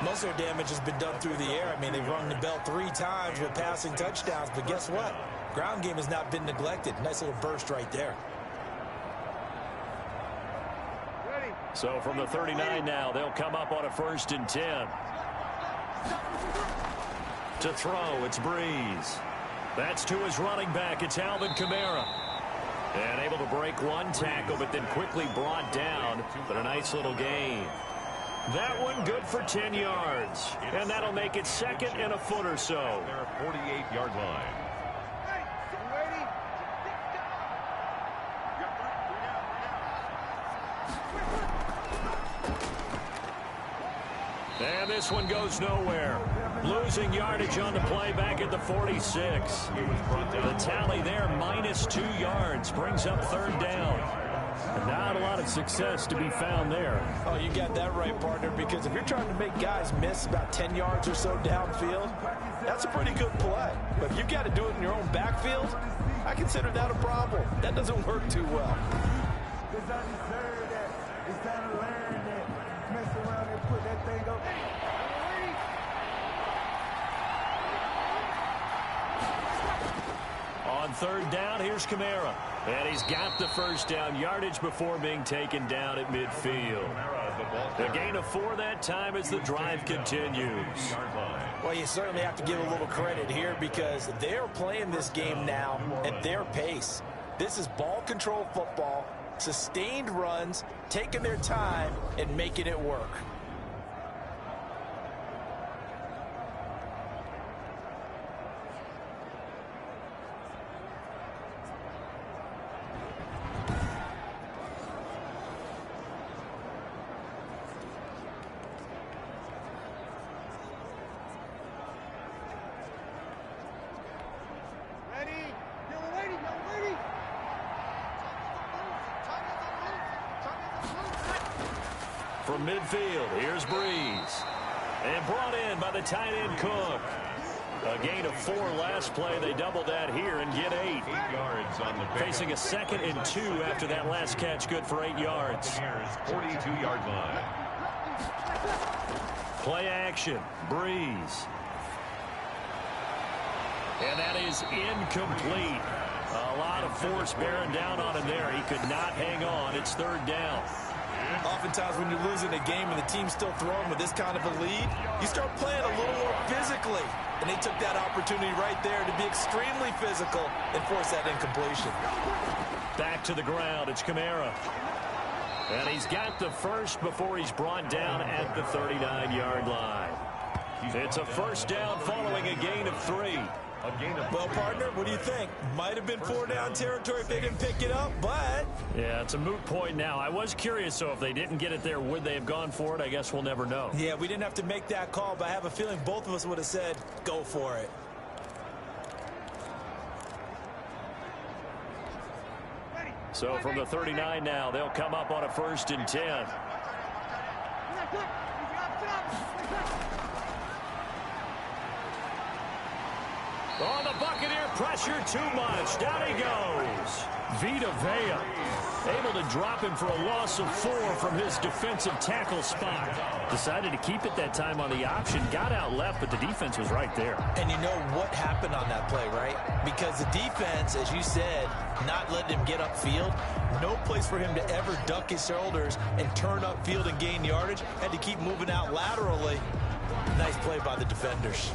Speaker 3: Most of their damage has been done through the air. I mean, they've rung the bell 3 times with passing touchdowns, but guess what? Ground game has not been neglected. Nice little burst right there.
Speaker 2: So from the 39 now, they'll come up on a 1st and 10. To throw, it's Breeze. That's to his running back. It's Alvin Kamara. And able to break one tackle, but then quickly brought down. But a nice little gain. That one good for 10 yards. And that'll make it 2nd and a foot or so.
Speaker 1: Their 48-yard line.
Speaker 2: And this one goes nowhere. Losing yardage on the play back at the 46. The tally there, -2 yards, brings up 3rd down. Not a lot of success to be found there.
Speaker 4: Oh, you got that right, partner, because if you're trying to make guys miss about 10 yards or so downfield, that's a pretty good play. But if you got to do it in your own backfield, I consider that a problem. That doesn't work too well.
Speaker 2: On 3rd down, here's Kamara. And he's got the 1st down yardage before being taken down at midfield. A gain of 4 that time as the drive continues.
Speaker 3: Well, you certainly have to give a little credit here because they're playing this game now at their pace. This is ball control football, sustained runs, taking their time and making it work.
Speaker 2: From midfield, here's Breeze. And brought in by the tight end Cook. A gain of 4 last play. They double that here and get 8.
Speaker 1: 8 yards on the pick.
Speaker 2: Facing a 2nd and 2 after that last catch, good for 8 yards.
Speaker 1: 42-yard line.
Speaker 2: Play action, Breeze. And that is incomplete. A lot of force bearing down on him there. He could not hang on. It's third down.
Speaker 3: Oftentimes when you're losing a game and the team's still throwing with this kind of a lead, you start playing a little more physically. And they took that opportunity right there to be extremely physical and force that incompletion.
Speaker 2: Back to the ground. It's Kamara. And he's got the first before he's brought down at the 39-yard line. It's a first down following a gain of 3.
Speaker 3: Well, partner, what do you think? Might have been 4-down territory if they didn't pick it up, but...
Speaker 2: Yeah, it's a moot point now. I was curious, so if they didn't get it there, would they have gone for it? I guess we'll never know.
Speaker 3: Yeah, we didn't have to make that call, but I have a feeling both of us would have said, go for it.
Speaker 2: So from the 39 now, they'll come up on a 1st and 10. Oh, the Buccaneer pressure too much. Down he goes. Vita Vea able to drop him for a loss of 4 from his defensive tackle spot. Decided to keep it that time on the option. Got out left, but the defense was right there.
Speaker 3: And you know what happened on that play, right? Because the defense, as you said, not letting him get upfield. No place for him to ever duck his shoulders and turn upfield and gain yardage. Had to keep moving out laterally. Nice play by the defenders.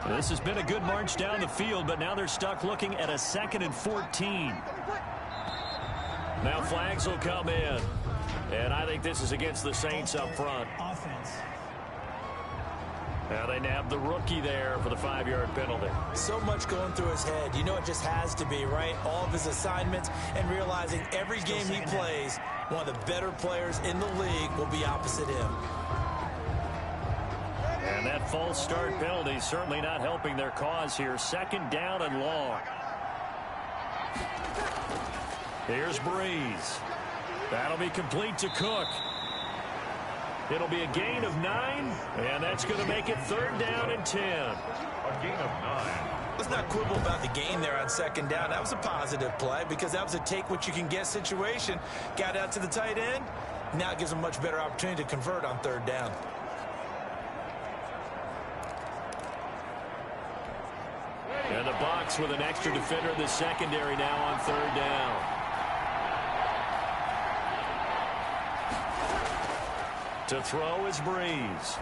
Speaker 2: This has been a good march down the field, but now they're stuck looking at a 2nd and 14. Now flags will come in. And I think this is against the Saints up front.
Speaker 5: Offense.
Speaker 2: Now they nabbed the rookie there for the 5-yard penalty.
Speaker 3: So much going through his head. You know it just has to be, right? All of his assignments and realizing every game he plays, one of the better players in the league will be opposite him.
Speaker 2: And that false start penalty certainly not helping their cause here. 2nd down and long. Here's Breeze. That'll be complete to Cook. It'll be a gain of 9, and that's going to make it 3rd down and 10.
Speaker 1: A gain of 9.
Speaker 3: Let's not quibble about the gain there on 2nd down. That was a positive play because that was a take-what-you-can-get situation. Got out to the tight end. Now it gives them a much better opportunity to convert on 3rd down.
Speaker 2: And the Bucs with an extra defender in the secondary now on 3rd down. To throw is Breeze.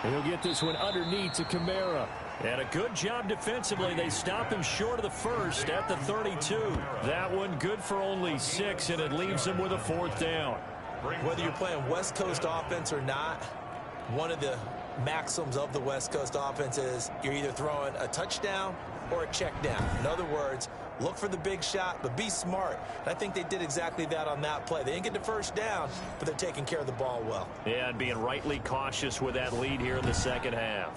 Speaker 2: He'll get this one underneath to Kamara. And a good job defensively. They stop him short of the 1st at the 32. That one good for only 6, and it leaves him with a 4th down.
Speaker 3: Whether you're playing West Coast offense or not, one of the maxims of the West Coast offense is you're either throwing a touchdown or a check down. In other words, look for the big shot, but be smart. And I think they did exactly that on that play. They didn't get the 1st down, but they're taking care of the ball well.
Speaker 2: Yeah, and being rightly cautious with that lead here in the 2nd half.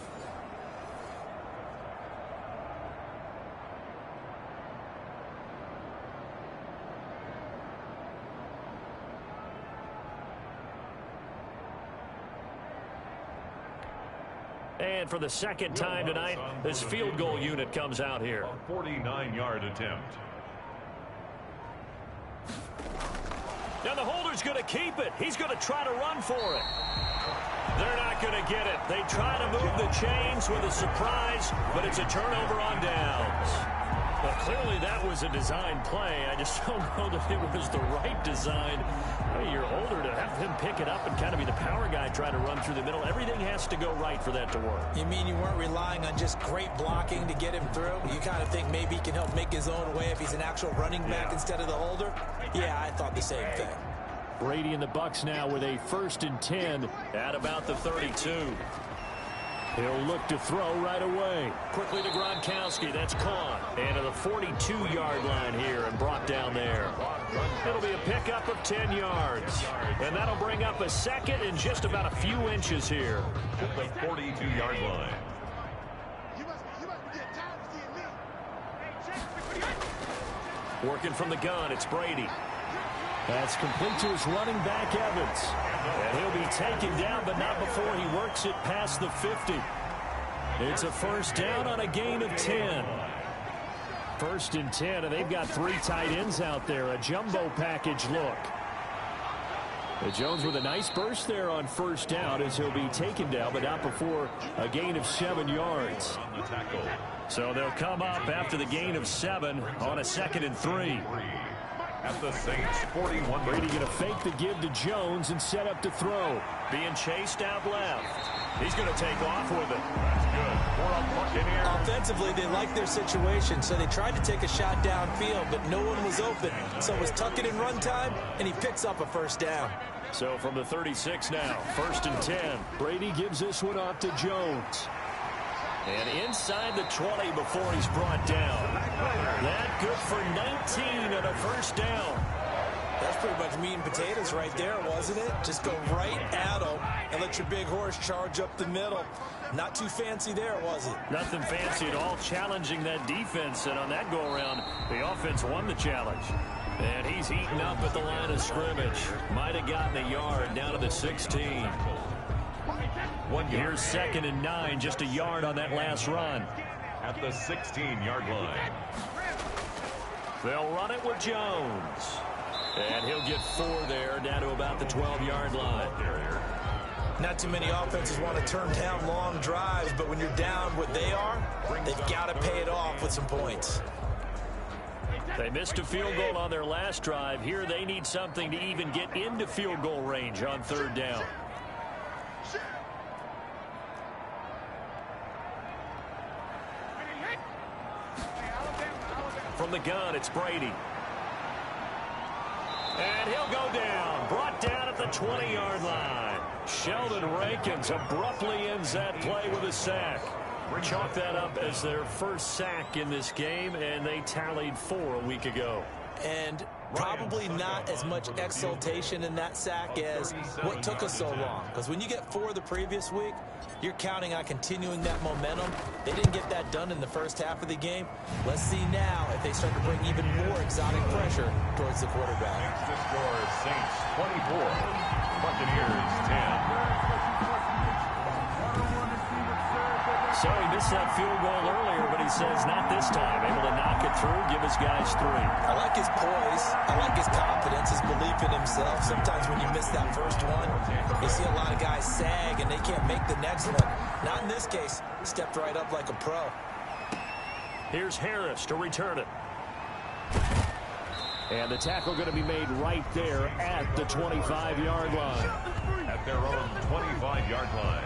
Speaker 2: And for the 2nd time tonight, this field goal unit comes out here.
Speaker 1: A 49-yard attempt.
Speaker 2: Now the holder's going to keep it. He's going to try to run for it. They're not going to get it. They try to move the chains with a surprise, but it's a turnover on downs. Well, clearly that was a design play. I just don't know that it was the right design. I mean, your holder to have him pick it up and kind of be the power guy trying to run through the middle. Everything has to go right for that to work.
Speaker 3: You mean you weren't relying on just great blocking to get him through? You kind of think maybe he can help make his own way if he's an actual running back instead of the holder? Yeah, I thought the same thing.
Speaker 2: Brady and the Bucs now with a 1st and 10 at about the 32. He'll look to throw right away. Quickly to Gronkowski. That's caught. And to the 42-yard line here and brought down there. It'll be a pickup of 10 yards. And that'll bring up a 2nd and just about a few inches here.
Speaker 1: At the 42-yard line.
Speaker 2: Working from the gun, it's Brady. That's complete to his running back, Evans. And he'll be taken down, but not before he works it past the 50. It's a 1st down on a gain of 10. 1st and 10, and they've got 3 tight ends out there. A jumbo package look. Jones with a nice burst there on first down as he'll be taken down, but not before a gain of 7 yards. So they'll come up after the gain of 7 on a 2nd and 3.
Speaker 1: At the Saints 41.
Speaker 2: Brady going to fake the give to Jones and set up to throw. Being chased out left. He's going to take off with it.
Speaker 1: That's good for a Buccaneers.
Speaker 3: Offensively, they like their situation, so they tried to take a shot downfield, but no one was open. So it was tuck it in run time, and he picks up a first down.
Speaker 2: So from the 36 now, 1st and 10. Brady gives this one off to Jones. And inside the 20 before he's brought down. That good for 19 on a first down.
Speaker 3: That's pretty much meat and potatoes right there, wasn't it? Just go right at him and let your big horse charge up the middle. Not too fancy there, was it?
Speaker 2: Nothing fancy at all, challenging that defense. And on that go-around, the offense won the challenge. And he's eaten up at the line of scrimmage. Might have gotten a yard down to the 16. Here's 2nd and 9, just a yard on that last run.
Speaker 1: At the 16-yard line.
Speaker 2: They'll run it with Jones. And he'll get 4 there, down to about the 12-yard line.
Speaker 3: Not too many offenses want to turn down long drives, but when you're down what they are, they've got to pay it off with some points.
Speaker 2: They missed a field goal on their last drive. Here they need something to even get into field goal range on 3rd down. From the gun, it's Brady. And he'll go down. Brought down at the 20-yard line. Sheldon Rankins abruptly ends that play with a sack. Chalk that up as their first sack in this game, and they tallied 4 a week ago.
Speaker 3: And probably not as much exultation in that sack as what took us so long. Because when you get 4 the previous week, you're counting on continuing that momentum. They didn't get that done in the first half of the game. Let's see now if they start to bring even more exotic pressure towards the quarterback.
Speaker 1: The score is Saints 24, Buccaneers 10.
Speaker 2: So he missed that field goal earlier, but he says not this time. Able to knock it through, give his guys 3.
Speaker 3: I like his poise. I like his confidence, his belief in himself. Sometimes when you miss that first one, you see a lot of guys sag and they can't make the next one. Not in this case. Stepped right up like a pro.
Speaker 2: Here's Harris to return it. And the tackle going to be made right there at the 25-yard line.
Speaker 1: At their own 25-yard line.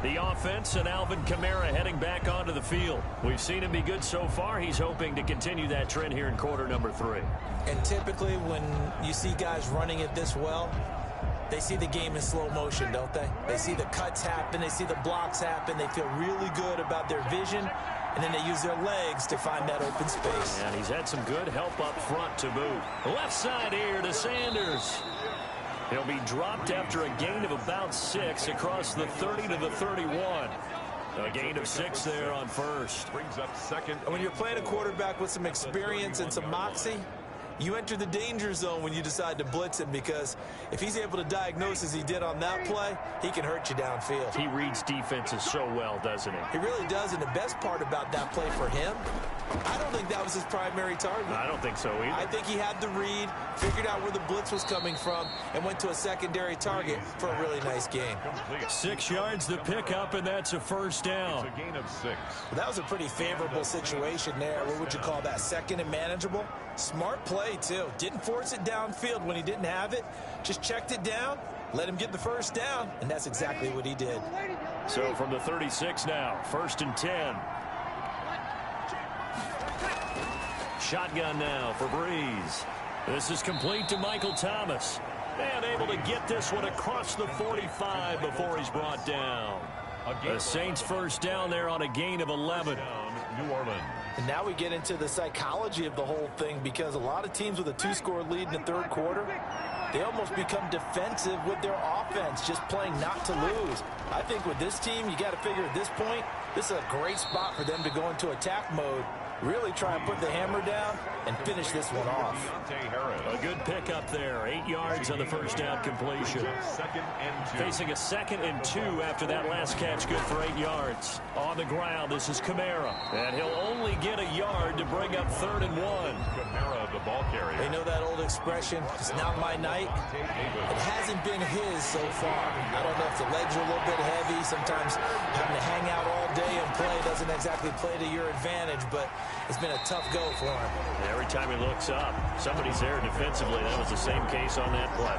Speaker 2: The offense and Alvin Kamara heading back onto the field. We've seen him be good so far. He's hoping to continue that trend here in quarter number 3.
Speaker 3: And typically when you see guys running it this well, they see the game in slow motion, don't they? They see the cuts happen. They see the blocks happen. They feel really good about their vision. And then they use their legs to find that open space.
Speaker 2: And he's had some good help up front to boot. Left side here to Sanders. He'll be dropped after a gain of about 6 across the 30 to the 31. A gain of 6 there on first.
Speaker 1: Brings up 2nd.
Speaker 3: And when you're playing a quarterback with some experience and some moxie, you enter the danger zone when you decide to blitz him, because if he's able to diagnose as he did on that play, he can hurt you downfield.
Speaker 2: He reads defenses so well, doesn't he?
Speaker 3: He really does, and the best part about that play for him, I don't think that was his primary target.
Speaker 2: I don't think so either.
Speaker 3: I think he had the read, figured out where the blitz was coming from, and went to a secondary target for a really nice gain.
Speaker 2: 6 yards to pick up, and that's a first down.
Speaker 1: It's a gain of 6.
Speaker 3: Well, that was a pretty favorable situation there. What would you call that? 2nd and manageable? Smart play, too. Didn't force it downfield when he didn't have it. Just checked it down, let him get the first down, and that's exactly what he did.
Speaker 2: So from the 36 now, 1st and 10. Shotgun now for Breeze. This is complete to Michael Thomas. And able to get this one across the 45 before he's brought down. The Saints first down there on a gain of 11.
Speaker 1: New Orleans.
Speaker 4: And now we get into the psychology of the whole thing, because a lot of teams with a 2-score lead in the 3rd quarter, they almost become defensive with their offense, just playing not to lose. I think with this team, you got to figure at this point, this is a great spot for them to go into attack mode really try and put the hammer down and finish this one off.
Speaker 2: A good pickup there. 8 yards on the first down completion. Facing a 2nd and 2 after that last catch, good for 8 yards. On the ground, this is Kamara. And he'll only get a yard to bring up 3rd and 1.
Speaker 1: Kamara, the ball carrier.
Speaker 3: They know that old expression, it's not my night. It hasn't been his so far. I don't know if the legs are a little bit heavy. Sometimes having to hang out all day and play doesn't exactly play to your advantage, but it's been a tough go for him.
Speaker 2: Every time he looks up, somebody's there defensively. That was the same case on that play.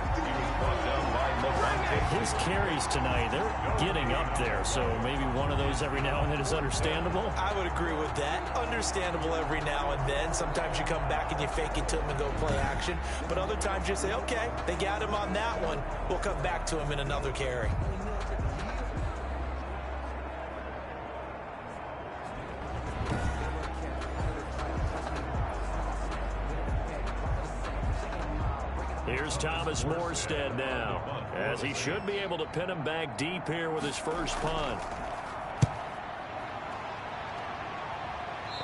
Speaker 2: His carries tonight, they're getting up there, so maybe one of those every now and then is understandable.
Speaker 3: I would agree with that. Understandable every now and then. Sometimes you come back and you fake it to him and go play action, but other times you say, okay, they got him on that one. We'll come back to him in another carry.
Speaker 2: Here's Thomas Morstead now, as he should be able to pin him back deep here with his first punt.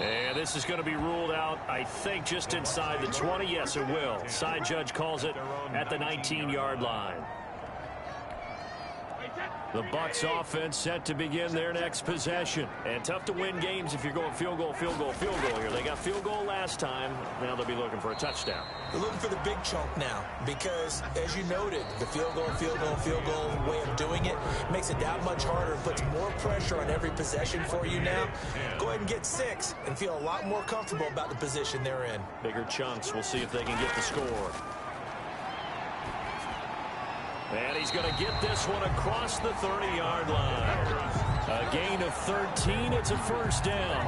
Speaker 2: And this is going to be ruled out, I think, just inside the 20. Yes, it will. Side judge calls it at the 19-yard line. The Bucs offense set to begin their next possession. And tough to win games if you're going field goal, field goal, field goal here. They got field goal last time. Now they'll be looking for a touchdown.
Speaker 3: They're looking for the big chunk now because, as you noted, the field goal way of doing it makes it that much harder and puts more pressure on every possession for you now. Go ahead and get 6 and feel a lot more comfortable about the position they're in.
Speaker 2: Bigger chunks. We'll see if they can get the score. And he's going to get this one across the 30-yard line. A gain of 13. It's a first down.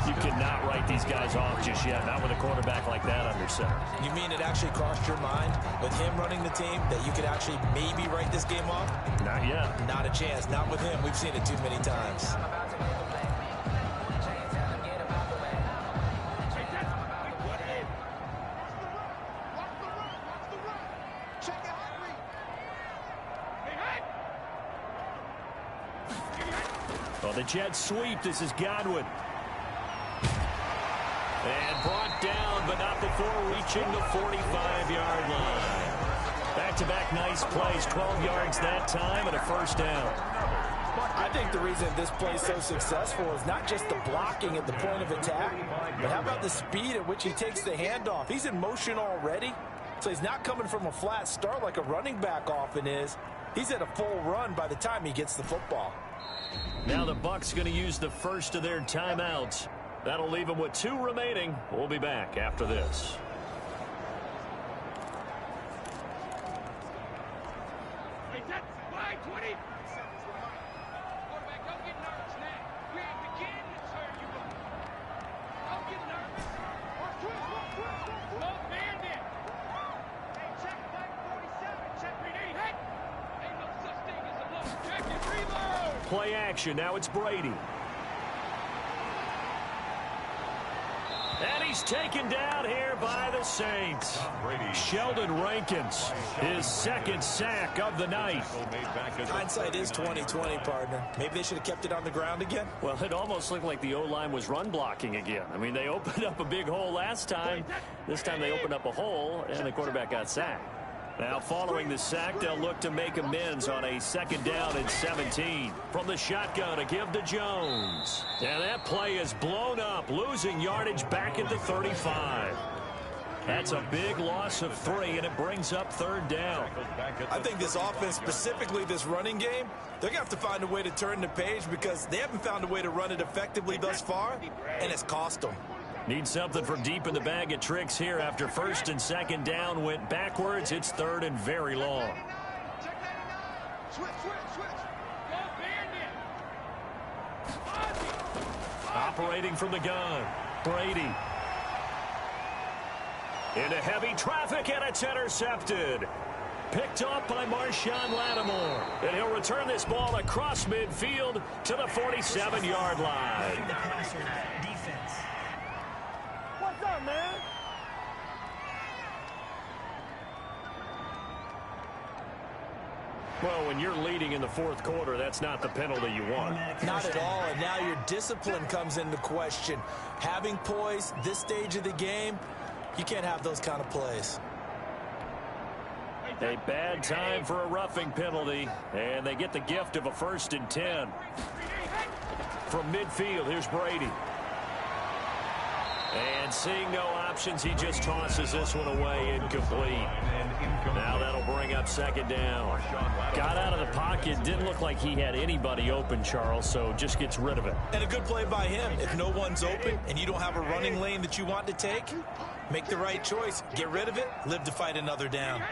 Speaker 2: You cannot write these guys off just yet, not with a quarterback like that under center.
Speaker 3: You mean it actually crossed your mind with him running the team that you could actually maybe write this game off?
Speaker 2: Not yet.
Speaker 3: Not a chance. Not with him. We've seen it too many times.
Speaker 2: Well, the jet sweep. This is Godwin. And brought down, but not before reaching the 45-yard line. Back-to-back nice plays. 12 yards that time and a first down.
Speaker 4: I think the reason this play is so successful is not just the blocking at the point of attack, but how about the speed at which he takes the handoff? He's in motion already, so he's not coming from a flat start like a running back often is. He's at a full run by the time he gets the football.
Speaker 2: Now the Bucs going to use the first of their timeouts. That'll leave them with 2 remaining. We'll be back after this. Play action. Now it's Brady. And he's taken down here by the Saints. Sheldon Rankins, his 2nd sack of the night.
Speaker 3: Hindsight is 20/20, partner. Maybe they should have kept it on the ground again.
Speaker 2: Well, it almost looked like the O-line was run blocking again. I mean, they opened up a big hole last time. This time they opened up a hole, and the quarterback got sacked. Now, following the sack, they'll look to make amends on a 2nd down and 17. From the shotgun, a give to Jones. And that play is blown up, losing yardage back at the 35. That's a big loss of 3, and it brings up 3rd down.
Speaker 3: I think this offense, specifically this running game, they're going to have to find a way to turn the page because they haven't found a way to run it effectively thus far, and it's cost them.
Speaker 2: Need something from deep in the bag of tricks here after 1st and 2nd down went backwards. It's 3rd and very long. Operating from the gun, Brady. Into heavy traffic, and it's intercepted. Picked up by Marshawn Lattimore. And he'll return this ball across midfield to the 47-yard line.
Speaker 5: What's up, man?
Speaker 2: Well, when you're leading in the fourth quarter, that's not the penalty you want.
Speaker 3: Not at all, and now your discipline comes into question. Having poise this stage of the game, you can't have those kind of plays.
Speaker 2: A bad time for a roughing penalty, and they get the gift of a 1st and 10. From midfield, here's Brady. And seeing no options, he just tosses this one away, incomplete. Now that'll bring up 2nd down. Got out of the pocket, didn't look like he had anybody open, Charles, so just gets rid of it.
Speaker 3: And a good play by him. If no one's open and you don't have a running lane that you want to take, make the right choice. Get rid of it, live to fight another down.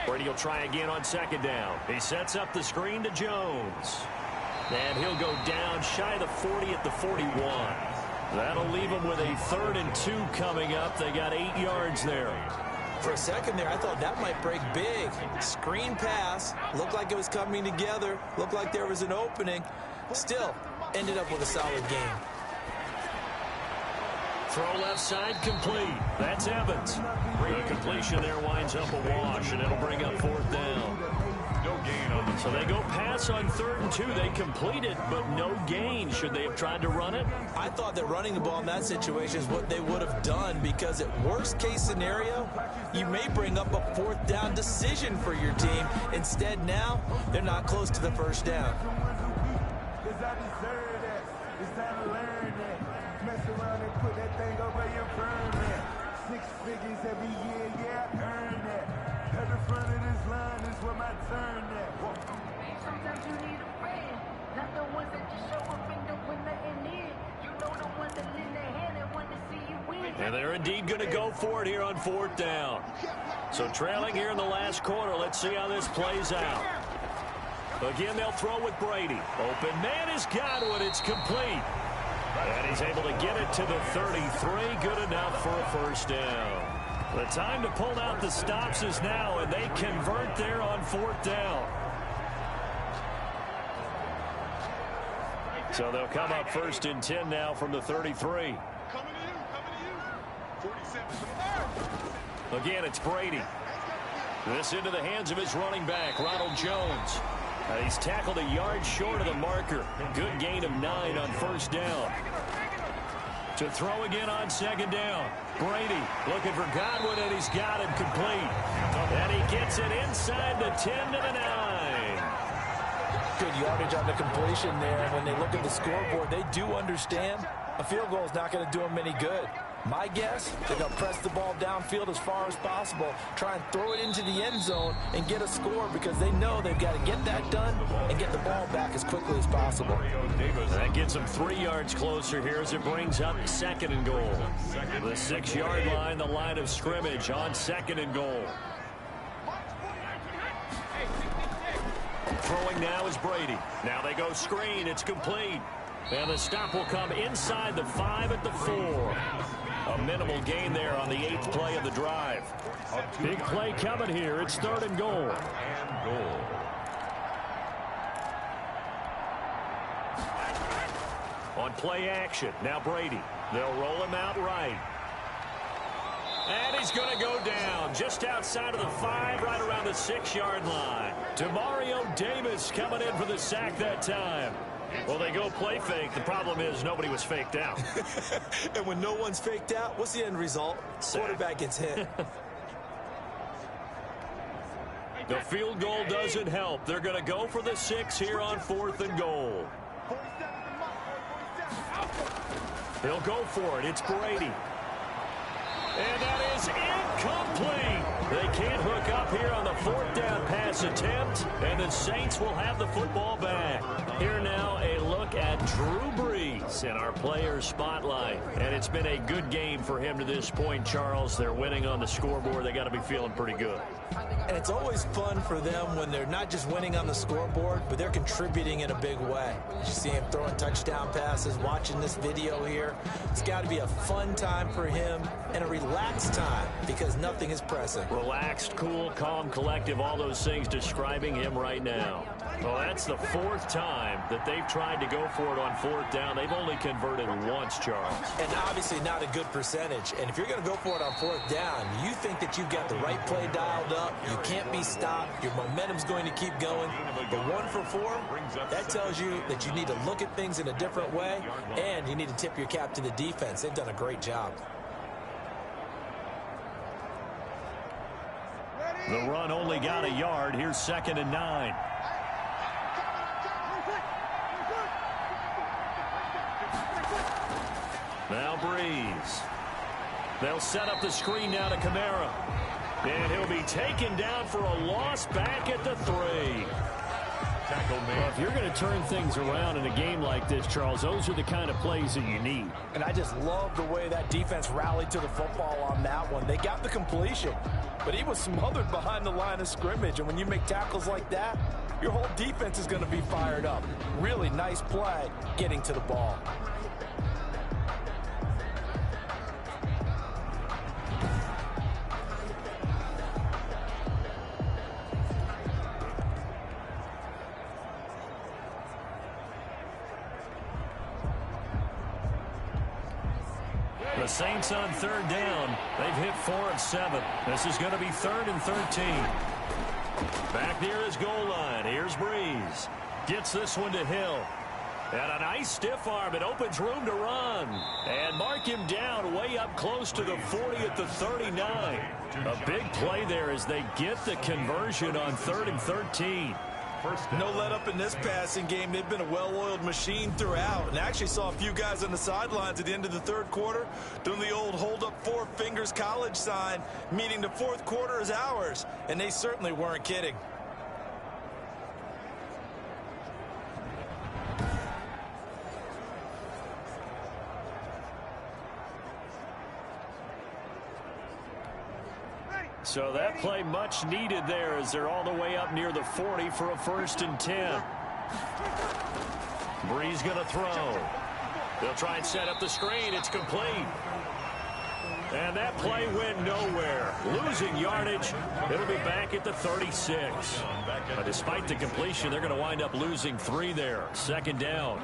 Speaker 2: Brady will try again on 2nd down. He sets up the screen to Jones. And he'll go down shy of the 40 at the 41. That'll leave him with a 3rd and 2 coming up. They got 8 yards there.
Speaker 3: For a second there, I thought that might break big. Screen pass. Looked like it was coming together. Looked like there was an opening. Still, ended up with a solid game.
Speaker 2: Throw left side complete. That's Evans. The completion there winds up a wash, and it'll bring up 4th down.
Speaker 1: No gain on the
Speaker 2: So they go pass on 3rd and 2. They complete it, but no gain. Should they have tried to run it?
Speaker 3: I thought that running the ball in that situation is what they would have done, because at worst case scenario, you may bring up a 4th down decision for your team. Instead now, they're not close to the 1st down.
Speaker 5: Put that thing over your permit. 6 figures every year, yeah, earn that. At the front of this line is where my turn at.
Speaker 6: Sometimes you need a friend, not the ones that just show up and don't put nothing in. You know the ones that lend their hand and want to see you win.
Speaker 2: And they're indeed going to go for it here on 4th down. So trailing here in the last quarter. Let's see how this plays out. Again, they'll throw with Brady. Open man has got it. It's complete. And he's able to get it to the 33. Good enough for a 1st down. The time to pull out the stops is now, and they convert there on 4th down. So they'll come up 1st and 10 now from the 33. Again, it's Brady. This into the hands of his running back, Ronald Jones. He's tackled a yard short of the marker. Good gain of 9 on 1st down. To throw again on 2nd down. Brady looking for Godwin, and he's got him complete. And he gets it inside the 10 to the 9.
Speaker 3: Good yardage on the completion there. And when they look at the scoreboard, they do understand a field goal is not going to do them any good. My guess, they're going to press the ball downfield as far as possible, try and throw it into the end zone and get a score, because they know they've got to get that done and get the ball back as quickly as possible.
Speaker 2: That gets them 3 yards closer here as it brings up 2nd and goal. The 6-yard line, the line of scrimmage on 2nd and goal. Throwing now is Brady. Now they go screen. It's complete. And the stop will come inside the 5 at the 4. A minimal gain there on the 8th play of the drive. Big play coming here. It's 3rd and goal. On play action, now Brady. They'll roll him out right. And he's going to go down just outside of the 5, right around the 6-yard line. Demario Davis coming in for the sack that time. Well, they go play fake. The problem is nobody was faked out.
Speaker 3: And when no one's faked out, what's the end result? Quarterback gets hit.
Speaker 2: The field goal doesn't help. They're going to go for the 6 here on 4th and goal. They'll go for it. It's Brady. And that is incomplete. They can't hook up here on the 4th down pass attempt, and the Saints will have the football back. Here now, a look at Drew Brees in our player spotlight. And it's been a good game for him to this point, Charles. They're winning on the scoreboard. They got to be feeling pretty good.
Speaker 3: And it's always fun for them when they're not just winning on the scoreboard, but they're contributing in a big way. You see him throwing touchdown passes, watching this video here. It's got to be a fun time for him and a relaxed time, because nothing is pressing.
Speaker 2: Relaxed, cool, calm, collective, all those things he's describing him right now. Well, that's the fourth time that they've tried to go for it on fourth down. They've only converted once, Charles.
Speaker 3: And obviously not a good percentage. And if you're going to go for it on fourth down, you think that you've got the right play dialed up. You can't be stopped. Your momentum's going to keep going. But 1 for 4, that tells you that you need to look at things in a different way, and you need to tip your cap to the defense. They've done a great job.
Speaker 2: The run only got a yard. Here's 2nd and 9. Now Breeze. They'll set up the screen now to Kamara. And he'll be taken down for a loss back at the 3. Well, if you're going to turn things around in a game like this, Charles, those are the kind of plays that you need.
Speaker 4: And I just love the way that defense rallied to the football on that one. They got the completion, but he was smothered behind the line of scrimmage. And when you make tackles like that, your whole defense is going to be fired up. Really nice play getting to the ball.
Speaker 2: The Saints on 3rd down. They've hit 4 of 7. This is going to be 3rd and 13. Back near his goal line. Here's Breeze. Gets this one to Hill. And a nice stiff arm. It opens room to run. And mark him down way up close to the 40 at the 39. A big play there as they get the conversion on 3rd and 13.
Speaker 4: No let up in this passing game. They've been a well-oiled machine throughout. And I actually saw a few guys on the sidelines at the end of the 3rd quarter doing the old hold up 4 fingers college sign, meaning the 4th quarter is ours. And they certainly weren't kidding.
Speaker 2: So that play much needed there as they're all the way up near the 40 for a 1st and 10. Breeze going to throw. They'll try and set up the screen. It's complete. And that play went nowhere. Losing yardage. It'll be back at the 36. But despite the completion, they're going to wind up losing 3 there. 2nd down.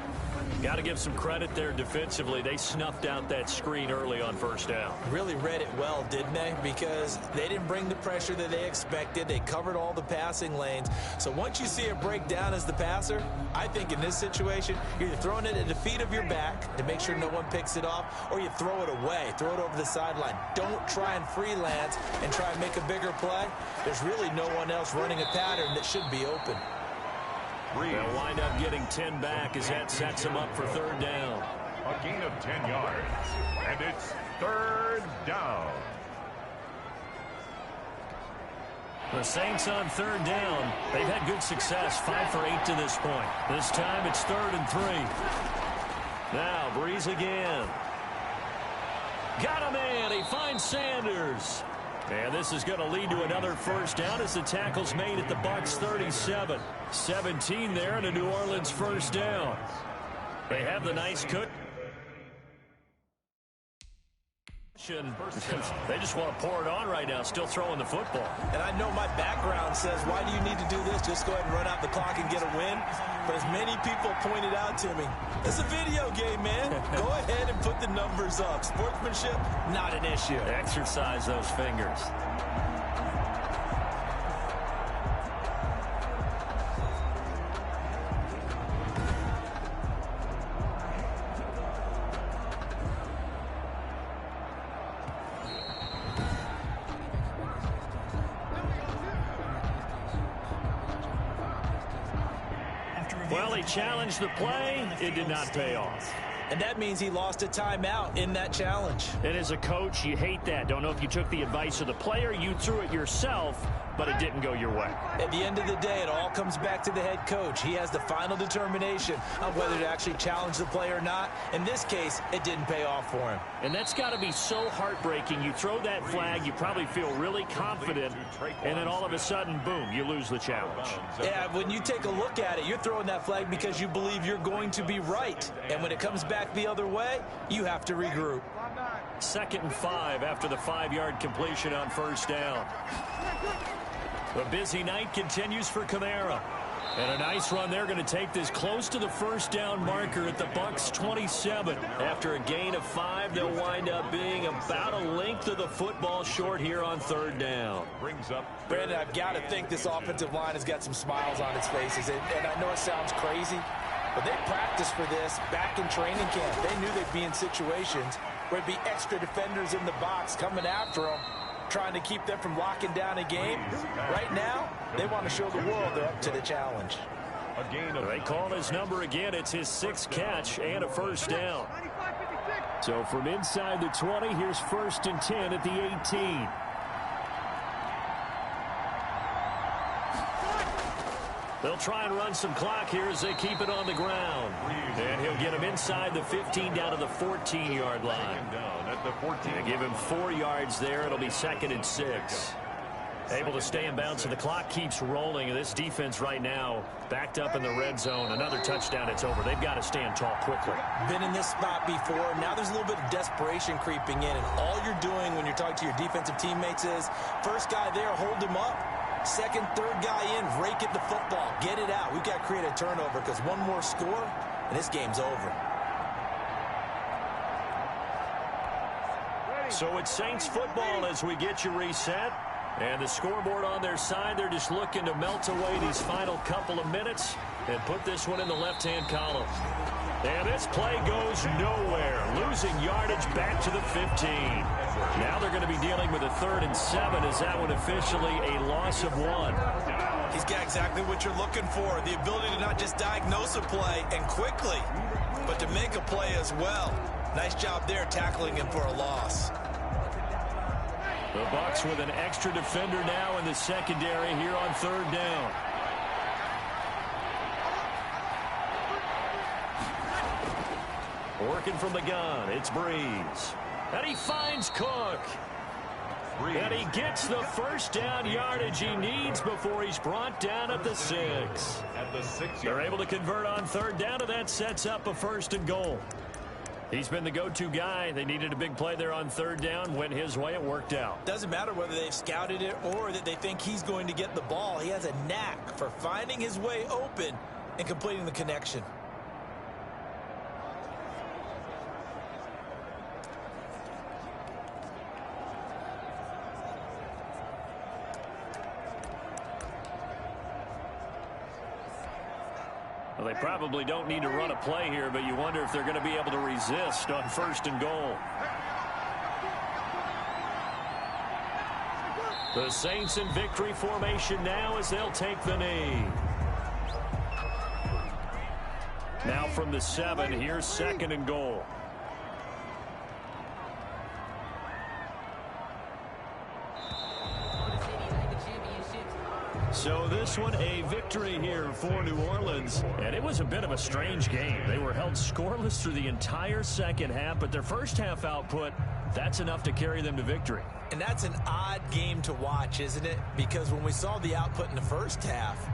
Speaker 2: Got to give some credit there defensively. They snuffed out that screen early on 1st down.
Speaker 3: Really read it well, didn't they? Because they didn't bring the pressure that they expected. They covered all the passing lanes. So once you see it break down as the passer, I think in this situation, you're either throwing it at the feet of your back to make sure no one picks it off, or you throw it away, throw it over the sideline. Don't try and freelance and try and make a bigger play. There's really no one else running a pattern that should be open.
Speaker 2: They'll wind up getting 10 back as that sets them up for 3rd down.
Speaker 1: A gain of 10 yards, and it's 3rd down.
Speaker 2: The Saints on 3rd down. They've had good success, 5 for 8 to this point. This time it's 3rd and 3. Now Breeze again. Got a man. He finds Sanders. And this is going to lead to another 1st down as the tackle's made at the Bucs 37. 17 there and a New Orleans 1st down. They have the nice cut. They just want to pour it on right now, still throwing the football.
Speaker 3: And I know my background says, why do you need to do this? Just go ahead and run out the clock and get a win. But as many people pointed out to me, it's a video game, man. Go ahead and put the numbers up. Sportsmanship, not an issue.
Speaker 2: Exercise those fingers. Well, he challenged the play. It did not pay off.
Speaker 3: And that means he lost a timeout in that challenge.
Speaker 2: And as a coach, you hate that. Don't know if you took the advice of the player. You threw it yourself, but it didn't go your way.
Speaker 3: At the end of the day, it all comes back to the head coach. He has the final determination on whether to actually challenge the play or not. In this case, it didn't pay off for him.
Speaker 2: And that's got to be so heartbreaking. You throw that flag, you probably feel really confident, and then all of a sudden, boom, you lose the challenge.
Speaker 3: Yeah, when you take a look at it, you're throwing that flag because you believe you're going to be right. And when it comes back the other way, you have to regroup.
Speaker 2: 2nd and 5 after the 5-yard completion on 1st down. The busy night continues for Kamara. And a nice run there, going to take this close to the first down marker at the Bucs 27. After a gain of 5, they'll wind up being about a length of the football short here on third down.
Speaker 1: Brings up
Speaker 4: Brandon, I've got to think this offensive line has got some smiles on its faces. And I know it sounds crazy, but they practiced for this back in training camp. They knew they'd be in situations where it'd be extra defenders in the box coming after them, trying to keep them from locking down a game. Right now, they want to show the world they're up to the challenge.
Speaker 2: They call his number again. It's his 6th catch and a first down. So from inside the 20, here's 1st and 10 at the 18. They'll try and run some clock here as they keep it on the ground. And he'll get him inside the 15 down to the 14-yard line. They give him 4 yards there. It'll be 2nd and 6. Able to stay in bounds, so the clock keeps rolling. And this defense right now backed up in the red zone. Another touchdown, it's over. They've got to stand tall quickly.
Speaker 3: Been in this spot before. Now there's a little bit of desperation creeping in. And all you're doing when you're talking to your defensive teammates is, first guy there, hold him up. Second, third guy in, rake at the football. Get it out. We've got to create a turnover because one more score, and this game's over.
Speaker 2: So it's Saints football as we get you reset. And the scoreboard on their side, they're just looking to melt away these final couple of minutes and put this one in the left-hand column. And this play goes nowhere, losing yardage back to the 15. Now they're going to be dealing with a 3rd and 7 as that one officially a loss of 1.
Speaker 3: He's got exactly what you're looking for, the ability to not just diagnose a play and quickly, but to make a play as well. Nice job there tackling him for a loss.
Speaker 2: The Bucs with an extra defender now in the secondary here on 3rd down. Working from the gun, it's Breeze. And he finds Cook. And he gets the first down yardage he needs before he's brought down at the 6. They're able to convert on 3rd down, and that sets up a 1st and goal. He's been the go-to guy. They needed a big play there on 3rd down. Went his way. It worked out.
Speaker 3: Doesn't matter whether they've scouted it or that they think he's going to get the ball. He has a knack for finding his way open and completing the connection.
Speaker 2: Well, they probably don't need to run a play here, but you wonder if they're going to be able to resist on 1st and goal. The Saints in victory formation now as they'll take the knee. Now from the 7, here's 2nd and goal. So this one a victory here for New Orleans, and it was a bit of a strange game. They were held scoreless through the entire second half, but their first half output, that's enough to carry them to victory.
Speaker 3: And that's an odd game to watch, isn't it? Because when we saw the output in the first half,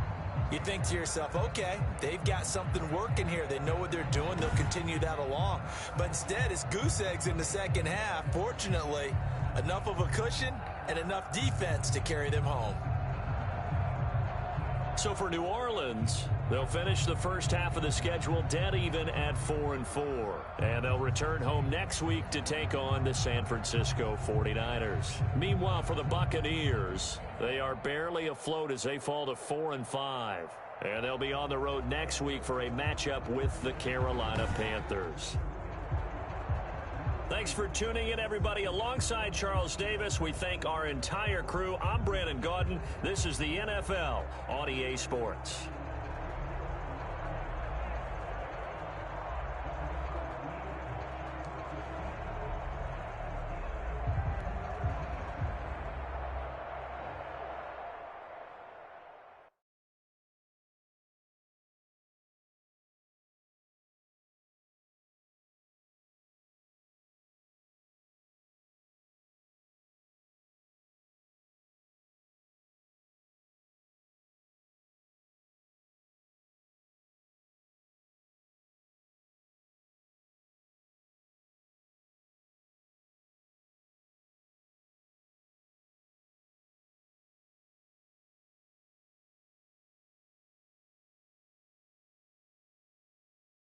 Speaker 3: you think to yourself, okay, they've got something working here. They know what they're doing. They'll continue that along. But instead, it's goose eggs in the second half. Fortunately, enough of a cushion and enough defense to carry them home.
Speaker 2: So for New Orleans, they'll finish the first half of the schedule dead even at 4-4. And they'll return home next week to take on the San Francisco 49ers. Meanwhile, for the Buccaneers, they are barely afloat as they fall to 4-5. And they'll be on the road next week for a matchup with the Carolina Panthers. Thanks for tuning in, everybody. Alongside Charles Davis, we thank our entire crew. I'm Brandon Gaudin. This is the NFL on EA Sports.